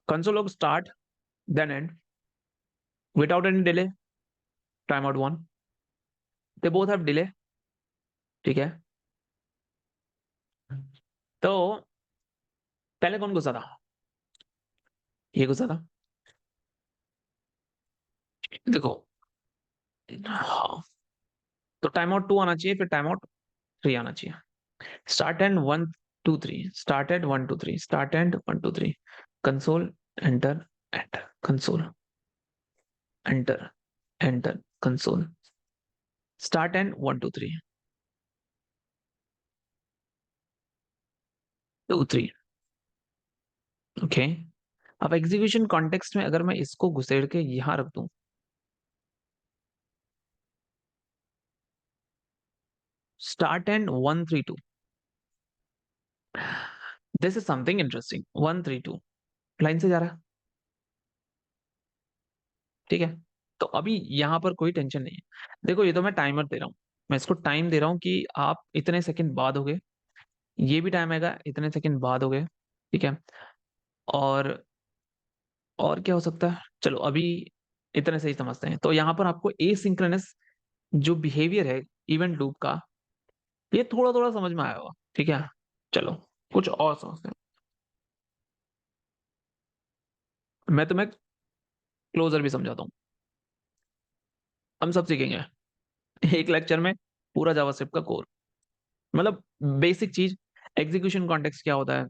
console log start then end without any delay, time out one, they both have delay. ठीक है, तो पहले कौन घुसा था, ये घुसा था। देखो, हाँ, तो टाइम आउट 2 आना चाहिए, फिर टाइम आउट 3 आना चाहिए। Start and 1 2 3, start and 1 2 3, start and 1 2 3, console, enter, enter, console, enter, enter, console, start and 1 2 3, 2 3। Okay, अब एग्जीक्यूशन कॉन्टेक्स्ट में अगर मैं इसको घुसेड़ के यहां रख दूं, start and 1 3 2, this is something interesting. 1 3 2 line से जा रहा है। ठीक है, तो अभी यहां पर कोई टेंशन नहीं है। देखो ये तो मैं टाइमर दे रहा हूं, मैं इसको टाइम दे रहा हूं कि आप इतने सेकंड बाद हो गए, ये भी टाइम आएगा इतने सेकंड बाद हो गए। ठीक है, और और क्या हो सकता है, चलो अभी इतने से ही समझते हैं। तो यहाँ पर आपको एसिंक्रोनस जो बिहेवियर है इवेंट लूप का, ये थोड़ा-थोड़ा समझ में आया होगा, ठीक है? चलो, कुछ और समझते हैं। मैं तुम्हें क्लोज़र भी समझाता हूँ। हम सब सीखेंगे, एक लेक्चर में पूरा जावास्क्रिप्ट का कोर। मतलब बेसिक चीज़, एग्ज़ीक्यूशन कॉन्टेक्स्ट क्या होता है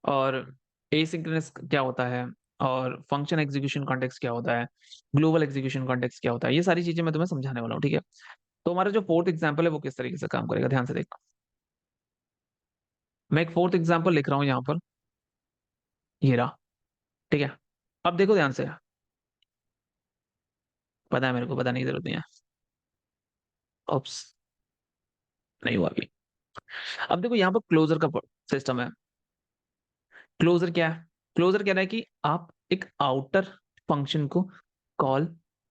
और एसिंक्रोनस क्या होता है और फंक्शन एग्ज़ीक्यूशन कॉन्टेक्स्ट क्या होता है, ग्लोबल एग्ज़ीक्यूशन कॉन्टेक्स्ट क्या होता है, ये सारी चीज़ें मैं तुम्हें समझाने वाला हूँ, ठीक है? तो हमारा जो 4th एग्ज़ाम्पल है वो किस तरीके से काम करेगा, ध्यान से देखना। मैं एक 4th एग्ज़ाम्पल लिख रहा हूँ यहाँ पर, ये रहा, ठीक है? अब देखो ध्यान से, पता है मेरे को, बताने की ज़रूरत नहीं है। ओप्स! नहीं हुआ अभी। अब देखो यहाँ पर क्लोज़र का प सिस्टम है। क्लोज़र क्या है? क्लोज़र कह रहा है कि आप एक आउटर फंक्शन को कॉल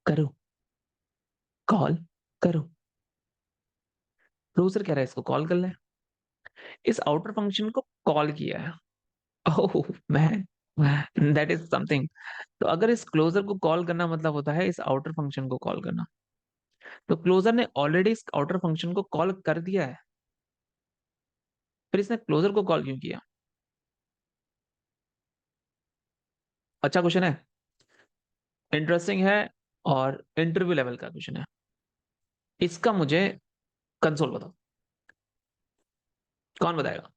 करो, कॉल करो। क्लोज़र कह रहा है इसको कॉल कर ले। इस आउटर फंक्शन को कॉल किया है। Oh man! That is something. तो अगर इस क्लोज़र को कॉल करना मतलब होता है इस आउटर फंक्शन को कॉल करना। तो क्लोज़र ने ऑलरेडी इस आउटर फंक्शन को कॉल कर दिया है। फिर इसने क्लोज़र को कॉल क्यों किया? अच्छा क्वेश्चन है, इंटरेस्टिंग है और इंटरव्यू लेवल का क्वेश्चन है। इसका मुझे कंसोल बताओ, कौन बताएगा?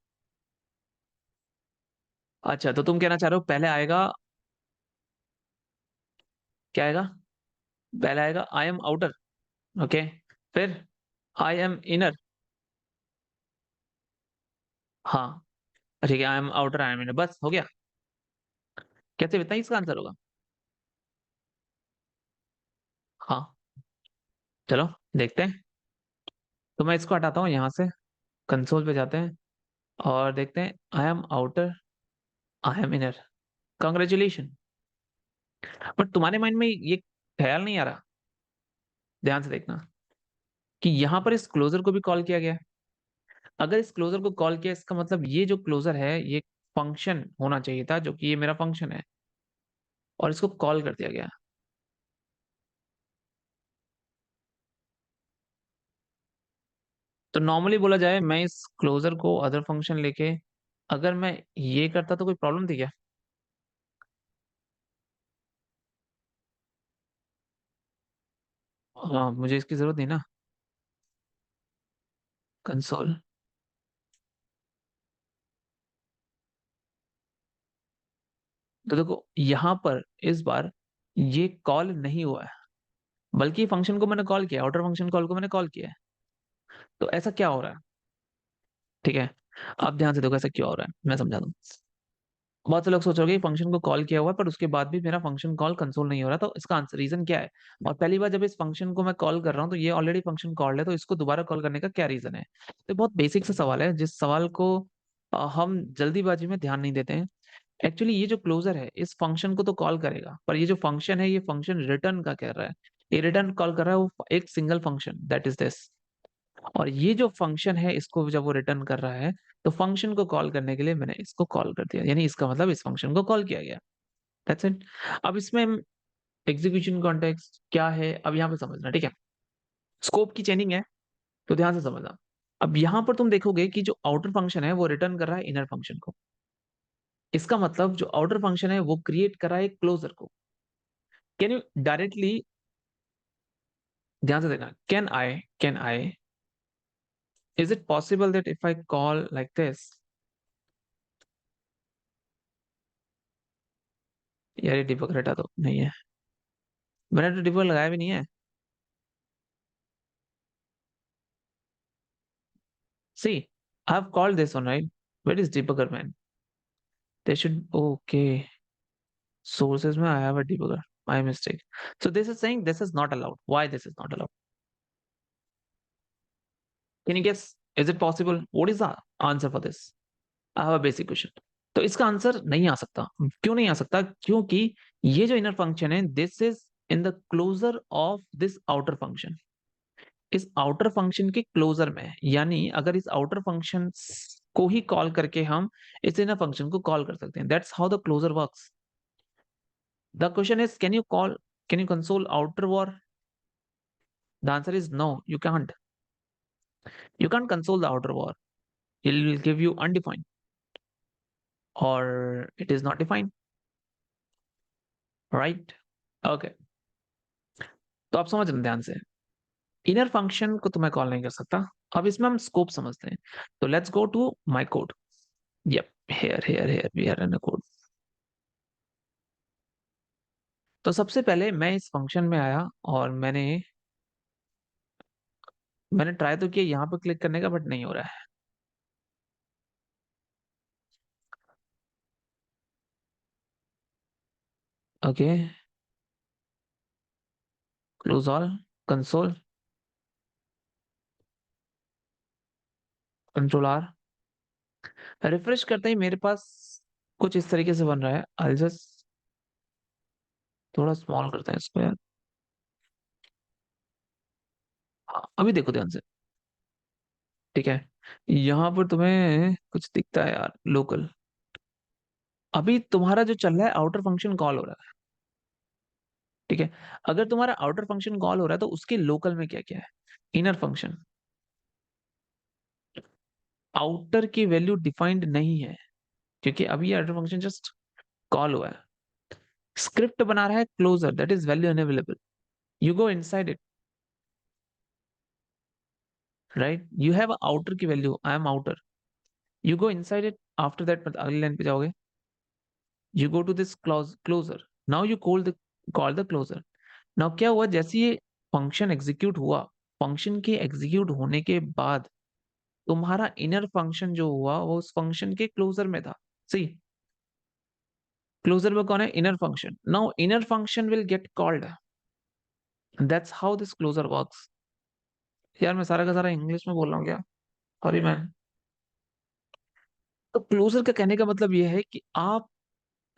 अच्छा, तो तुम कहना चाह रहे हो पहले आएगा क्या आएगा? पहले आएगा आई एम आउटर, ओके। फिर आई एम इनर, हाँ, ठीक है, आई am outer, I am inner, बस हो गया? कैसे इतना ही इसका आंसर होगा? हाँ, चलो देखते हैं। तो मैं इसको हटाता हूँ यहाँ से, कंसोल पे जाते हैं और देखते हैं आई am outer, I am inner. Congratulation. But तुम्हारे माइंड में ये ख्याल नहीं आ रहा, ध्यान से देखना, कि यहाँ पर इस क्लोज़र को भी कॉल किया गया है। अगर इस क्लोज़र को कॉल किया इसका मतलब ये जो क्लोज़र है ये फंक्शन होना चाहिए था जो कि ये मेरा फंक्शन है और इसको कॉल कर दिया गया। तो नॉर्मली बोला जाए मैं इस क्लोज़र को अदर फंक्शन लेके अगर मैं ये करता तो कोई प्रॉब्लम थी क्या? हाँ, मुझे इसकी ज़रूरत नहीं ना, कंसोल। तो देखो यहाँ पर इस बार ये कॉल नहीं हुआ है, बल्कि फंक्शन को मैंने कॉल किया है, आउटर फंक्शन कॉल को मैंने कॉल किया है। तो ऐसा क्या हो रहा है? ठीक है? अब ध्यान से देखो ऐसा क्यों हो रहा है, मैं समझा दूँ। बहुत से लोग सोच रहे होंगे फंक्शन को कॉल किया हुआ है पर उसके बाद भी मेरा फंक्शन कॉल कंसोल नहीं हो रहा, तो इसका आंसर रीज़न क्या है? और पहली बार जब इस फंक्शन को मैं कॉल कर रहा हूँ तो ये ऑलरेडी फंक्शन कॉल्ड है, तो इसको दोबारा कॉल करने का क्या रीज़न है? तो बहुत बेसिक सा सवाल है जिस सवाल को हम जल्दीबाजी में ध्यान नहीं देते हैं। एक्चुअली ये जो क्लोज़र है इस फंक्शन को तो कॉल करेगा, पर ये जो फंक्शन है ये फंक्शन रिटर्न का कर रहा है। ये रिटर्न कॉल कर रहा है वो एक single function that is this. और ये जो फंक्शन है इसको जब वो रिटर्न कर रहा है, तो फंक्शन को कॉल करने के लिए मैंने इसको कॉल कर दिया। यानी इसका मतलब इस फंक्शन को कॉल किया गया। That's it. अब इसमें एग्जीक्यूशन कॉन्टेक्स्ट क्या है, अब यहाँ पे समझना, ठीक है? स्कोप की चेनिंग है, तो ध्यान से समझना। अब यहाँ पर तुम देखोगे कि जो आउटर फंक्शन है वो रिटर्न कर रहा है इनर फंक्शन को। इसका मतलब जो आउटर फंक्शन है वो क्रिएट कर रहा है क्लोजर को। कैन यू डायरेक्टली ध्यान से देखना, can I is it possible that if I call like this, यार ये डिबग हटा दो, नहीं है। मैंने तो डिबग लगाया भी नहीं है। See, I've called this one, right? Where is debugger, man? They should, okay. Sources में I have a debugger. My mistake. So this is saying this is not allowed. Why this is not allowed? Can you guess? Is it possible? What is the answer for this? I have a basic question. तो इसका आंसर नहीं आ सकता। क्यों नहीं आ सकता? क्योंकि ये जो इनर फंक्शन है, this is in the closure of this outer function. इस आउटर फंक्शन के क्लोजर में है। यानी अगर इस आउटर फंक्शन को ही कॉल करके हम इस इनर फंक्शन को कॉल कर सकते हैं। That's how the closure works. The question is can you call Can you console outer war? The answer is no, you can't. You can't console the outer war. It will give you undefined or it is not defined, right? Okay, तो आप समझ रहे हैं ध्यान से। इनर फंक्शन को तो मैं कॉल नहीं कर सकता। अब इसमें हम स्कोप समझते हैं। तो let's go to my code. Yup, here we are in a code. तो सबसे पहले मैं इस फंक्शन में आया और मैंने मैंने ट्राई तो किया यहाँ पे क्लिक करने का, बट नहीं हो रहा है। Okay, close all, console, control R. Refresh करते ही मेरे पास कुछ इस तरीके से बन रहा है। आई जस्ट थोड़ा स्मॉल करते हैं इसको यार। हाँ, अभी देखो ध्यान से। ठीक है, यहाँ पर तुम्हें कुछ दिखता है यार, लोकल। अभी तुम्हारा जो चल रहा है आउटर फंक्शन कॉल हो रहा है। ठीक है, अगर तुम्हारा आउटर फंक्शन कॉल हो रहा है तो उसके लोकल में क्या क्या है? Inner function. आउटर की वैल्यू डिफाइंड नहीं है, क्योंकि अभी आउटर फंक्शन जस्ट कॉल हुआ है। स्क्रिप्ट बना रहा है closure, that is value unavailable. You go inside it, right? You have outer की value, I am outer. You go inside it, after that अगली लाइन पे जाओगे। You go to this closure, now you call the closure. Now क्या हुआ, जैसे ये फंक्शन एग्जीक्यूट हुआ, फंक्शन के एग्जीक्यूट होने के बाद तुम्हारा इनर फंक्शन जो हुआ वो उस फंक्शन के क्लोजर में था। सी, क्लोजर में कौन है? Inner function. Now inner function will get called, that's how this closure works. यार मैं सारा का सारा इंग्लिश में बोल रहा हूँ क्या? Sorry man. तो क्लोजर का कहने का मतलब ये है कि आप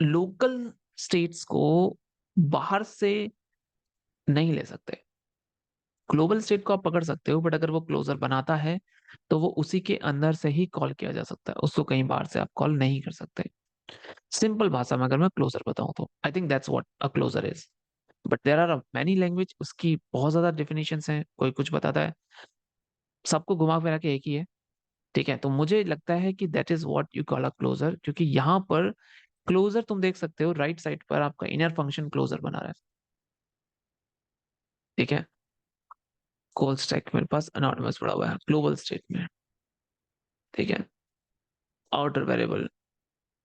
लोकल स्टेट्स को बाहर से नहीं ले सकते। ग्लोबल स्टेट को आप पकड़ सकते हो, बट अगर वो क्लोजर बनाता है तो वो उसी के अंदर से ही कॉल किया जा सकता है, उसको कहीं बाहर से आप कॉल नहीं कर सकते। सिंपल भाषा में अगर मैं क्लोजर बताऊं तो I think that's what a closure is. But there are many language, उसकी बहुत ज्यादा डेफिनेशंस हैं, कोई कुछ बताता है, सबको घुमा फिरा के एक ही है। ठीक है, तो मुझे लगता है कि that is what you call a closure, क्योंकि यहाँ पर क्लोजर तुम देख सकते हो राइट साइड पर आपका इनर फंक्शन क्लोजर बना रहा है। ठीक है, कोल स्टैक मेरे पास अनोनिमस पड़ा हुआ है ग्लोबल स्टेट में। ठीक है, आउटर वेरिएबल,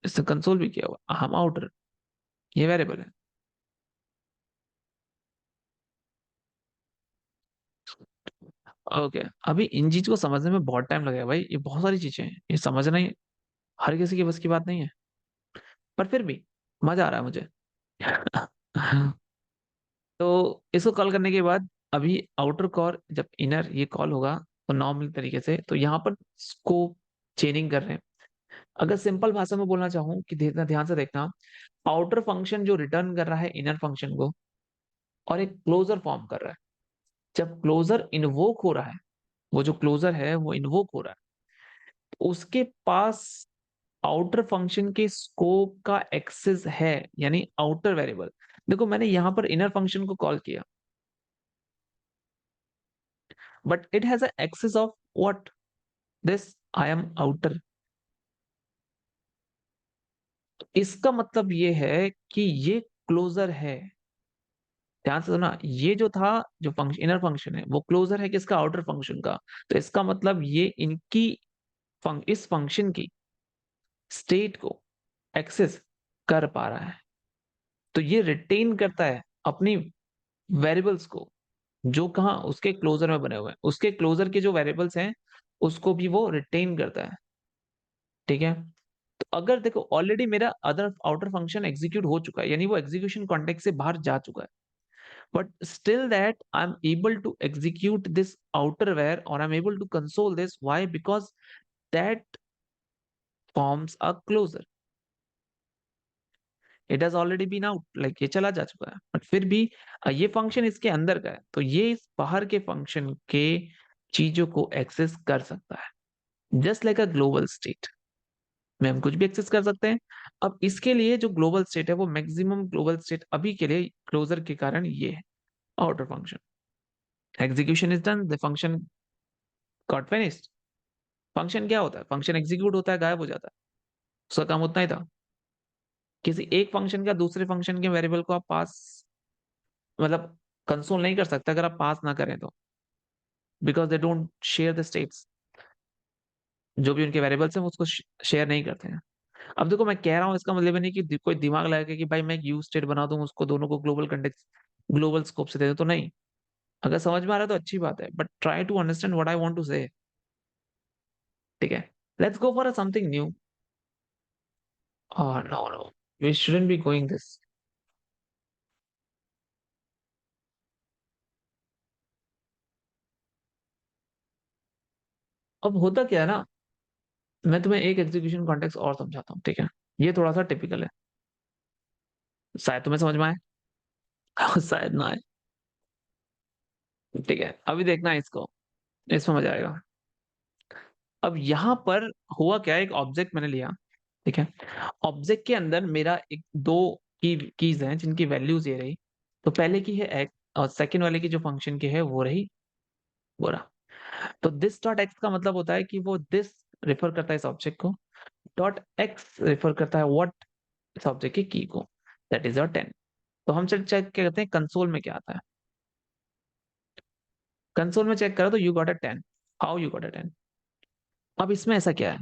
इससे कंसोल भी किया हुआ, हम आउटर, ये वेरिएबल है। ओके, अभी इन चीज को समझने में बहुत टाइम लगेगा भाई, ये बहुत सारी चीजें हैं, ये समझना ही हर किसी की बस की बात नहीं है। पर फिर भी मजा आ रहा है मुझे। तो इसको कॉल करने के बाद अभी आउटर कॉर जब इनर ये कॉल होगा तो नॉर्मल तरीके से, तो यहाँ पर स्कोप चेनिंग कर रहे हैं। अगर सिंपल भाषा में बोलना चाहूँ कि ध्यान से देखना, आउटर फंक्शन जो रिटर्न कर रहा है इनर फंक्शन को और एक क्लोजर फॉर्म कर रहा है। जब क्लोजर इन्वोक हो रहा है, वो जो क्लोजर है वो इन्वोक हो रहा है, तो उसके पास आउटर फंक्शन के स्कोप का एक्सेस है, यानी आउटर वेरिएबल। देखो मैंने यहां पर इनर फंक्शन को कॉल किया, but it has access of what? This, I am outer. इसका मतलब ये है कि ये क्लोजर है। ध्यान से सुना, ये जो था, जो फंक्शन इनर फंक्शन है वो क्लोजर है किसका? आउटर फंक्शन का। तो इसका मतलब ये इनकी इस फंक्शन की स्टेट को एक्सेस कर पा रहा है। तो ये रिटेन करता है अपनी वेरिएबल्स को, जो कहाँ उसके क्लोजर में बने हुए हैं, उसके क्लोजर के जो वेरिएबल्स हैं उसको भी वो रिटेन करता है। ठीक है, तो अगर देखो ऑलरेडी मेरा अदर आउटर फंक्शन एग्जीक्यूट हो चुका है, यानी वो एग्जीक्यूशन कॉन्टेक्स्ट से बाहर जा चुका है, but still that I'm able to execute this outerware or I'm able to console this. Why? Because that forms a closer. It has already been out, like ये चला जा चुका है, but फिर भी ये फंक्शन इसके अंदर का है, तो ये इस बाहर के फंक्शन के चीजों को एक्सेस कर सकता है, just like a global state. में हम कुछ भी एक्सेस कर सकते हैं। अब इसके लिए जो ग्लोबल स्टेट है वो मैक्सिमम ग्लोबल स्टेट अभी के लिए क्लोजर के कारण ये है, outer function. Execution is done, the function got finished. Function क्या होता है? फंक्शन एग्जीक्यूट होता है, गायब हो जाता है। उसका काम उतना ही था। किसी एक फंक्शन का दूसरे फंक्शन के वेरिएबल को आप पास, मतलब कंसोल नहीं कर सकते अगर आप पास ना करें तो, because they don't share the states. जो भी उनके वेरिएबल्स हैं वो उसको शेयर नहीं करते हैं। अब देखो मैं कह रहा हूँ, इसका मतलब ये नहीं कि कोई दिमाग लगा के कि भाई मैं एक यू स्टेट बना दूं, उसको दोनों को ग्लोबल कंटेक्स, ग्लोबल स्कोप से दे दूं, तो नहीं। अगर समझ में आ रहा है तो अच्छी बात है, but try to understand what I want to say. ठीक है, let's go for something new. No no, we shouldn't be going this. अब होता क्या है ना, मैं तुम्हें एक एग्जीक्यूशन कॉन्टेक्स्ट और समझाता हूँ, ठीक है? ये थोड़ा सा टिपिकल है, शायद तुम्हें समझ में आए शायद ना आए। ठीक है, अभी देखना है इसको, इसमें मजा आएगा। अब यहाँ पर हुआ क्या, एक ऑब्जेक्ट मैंने लिया, ठीक है? ऑब्जेक्ट के अंदर मेरा एक दो कीज हैं जिनकी वैल्यूज ये रही। तो पहले की है एक्स, और सेकंड वाले की जो फंक्शन की है वो रही, वो रहा। तो दिस डॉट एक्स का मतलब होता है कि वो दिस रेफर करता है इस ऑब्जेक्ट को, डॉट एक्स रेफर करता है व्हाट, इस ऑब्जेक्ट की की को, दैट इज योर 10। तो हम चेक चेक क्या करते हैं, कंसोल में क्या आता है। कंसोल में चेक करो तो you got a 10। How you got a 10? अब इसमें ऐसा क्या है,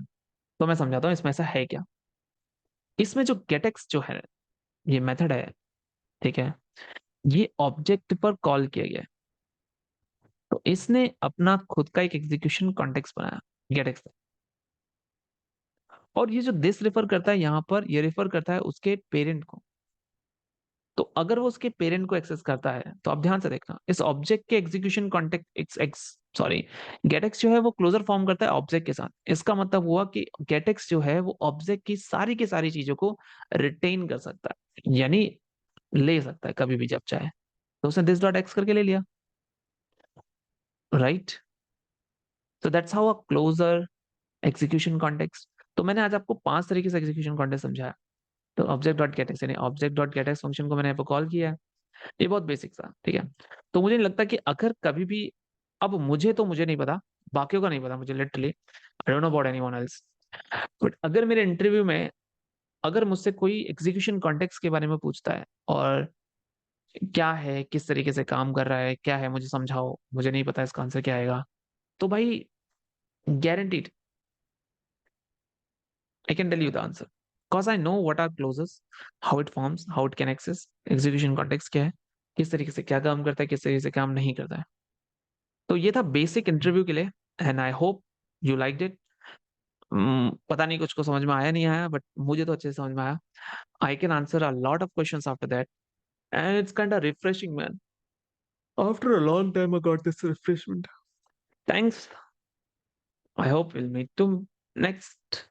तो मैं समझाता हूँ इसमें ऐसा है क्या। इसमें जो गेटएक्स जो है, ये मेथड है, ठीक है? ये ऑब्जेक्ट पर कॉल किया गया है। तो इसने अपना खुद का एक एग्जीक्यूशन कॉन्टेक्स्ट बनाया, गेटएक्स। और ये जो दिस रेफर करता है यहाँ पर, ये रेफर करता है उसके पेरेंट को। तो अगर वो उसके पेरेंट को एक्सेस करता है तो आप ध्यान से देखना, इस ऑब्जेक्ट के execution context X X sorry, get X जो है वो क्लोजर फॉर्म करता है ऑब्जेक्ट के साथ। इसका मतलब हुआ कि गेटएक्स जो है वो ऑब्जेक्ट की सारी चीजों को रिटेन कर सकता है, यानी ले सकता है कभी भी जब चाहे। तो उसने दिस डॉट एक्स करके ले लिया, right? So that's how a closure execution context. तो मैंने आज आपको 5 तरीके से एग्जीक्यूशन कॉन्टेक्स्ट समझाया। तो ऑब्जेक्ट डॉट गेटएक्स, यानी ऑब्जेक्ट डॉट गेटएक्स फंक्शन को मैंने यहाँ पे कॉल किया है। ये बहुत बेसिक था, ठीक है? तो मुझे नहीं लगता कि अगर कभी भी, अब मुझे नहीं पता, बाकियों का नहीं पता मुझे, literally I don't know about anyone else, but अगर मेरे इंटरव्यू में अगर मुझसे कोई एग्जीक्यूशन कॉन्टेक्स्ट के बारे में पूछता है और क्या है, किस तरीके से काम कर रहा है, क्या है, मुझे समझाओ, मुझे नहीं पता इसका आंसर क्या आएगा, तो भाई guaranteed I can tell you the answer because I know what are clauses, how it forms, how it can access, execution context क्या है, किस तरीके से क्या काम करता है, किस तरीके से काम नहीं करता है। तो ये था बेसिक इंटरव्यू के लिए, and I hope you liked it. पता नहीं कुछ को समझ में आया नहीं आया, बट मुझे तो अच्छे से समझ में आया। I can answer a lot of questions after that, and it's kind of refreshing man. After a long time I got this refreshment. Thanks, I hope will meet to next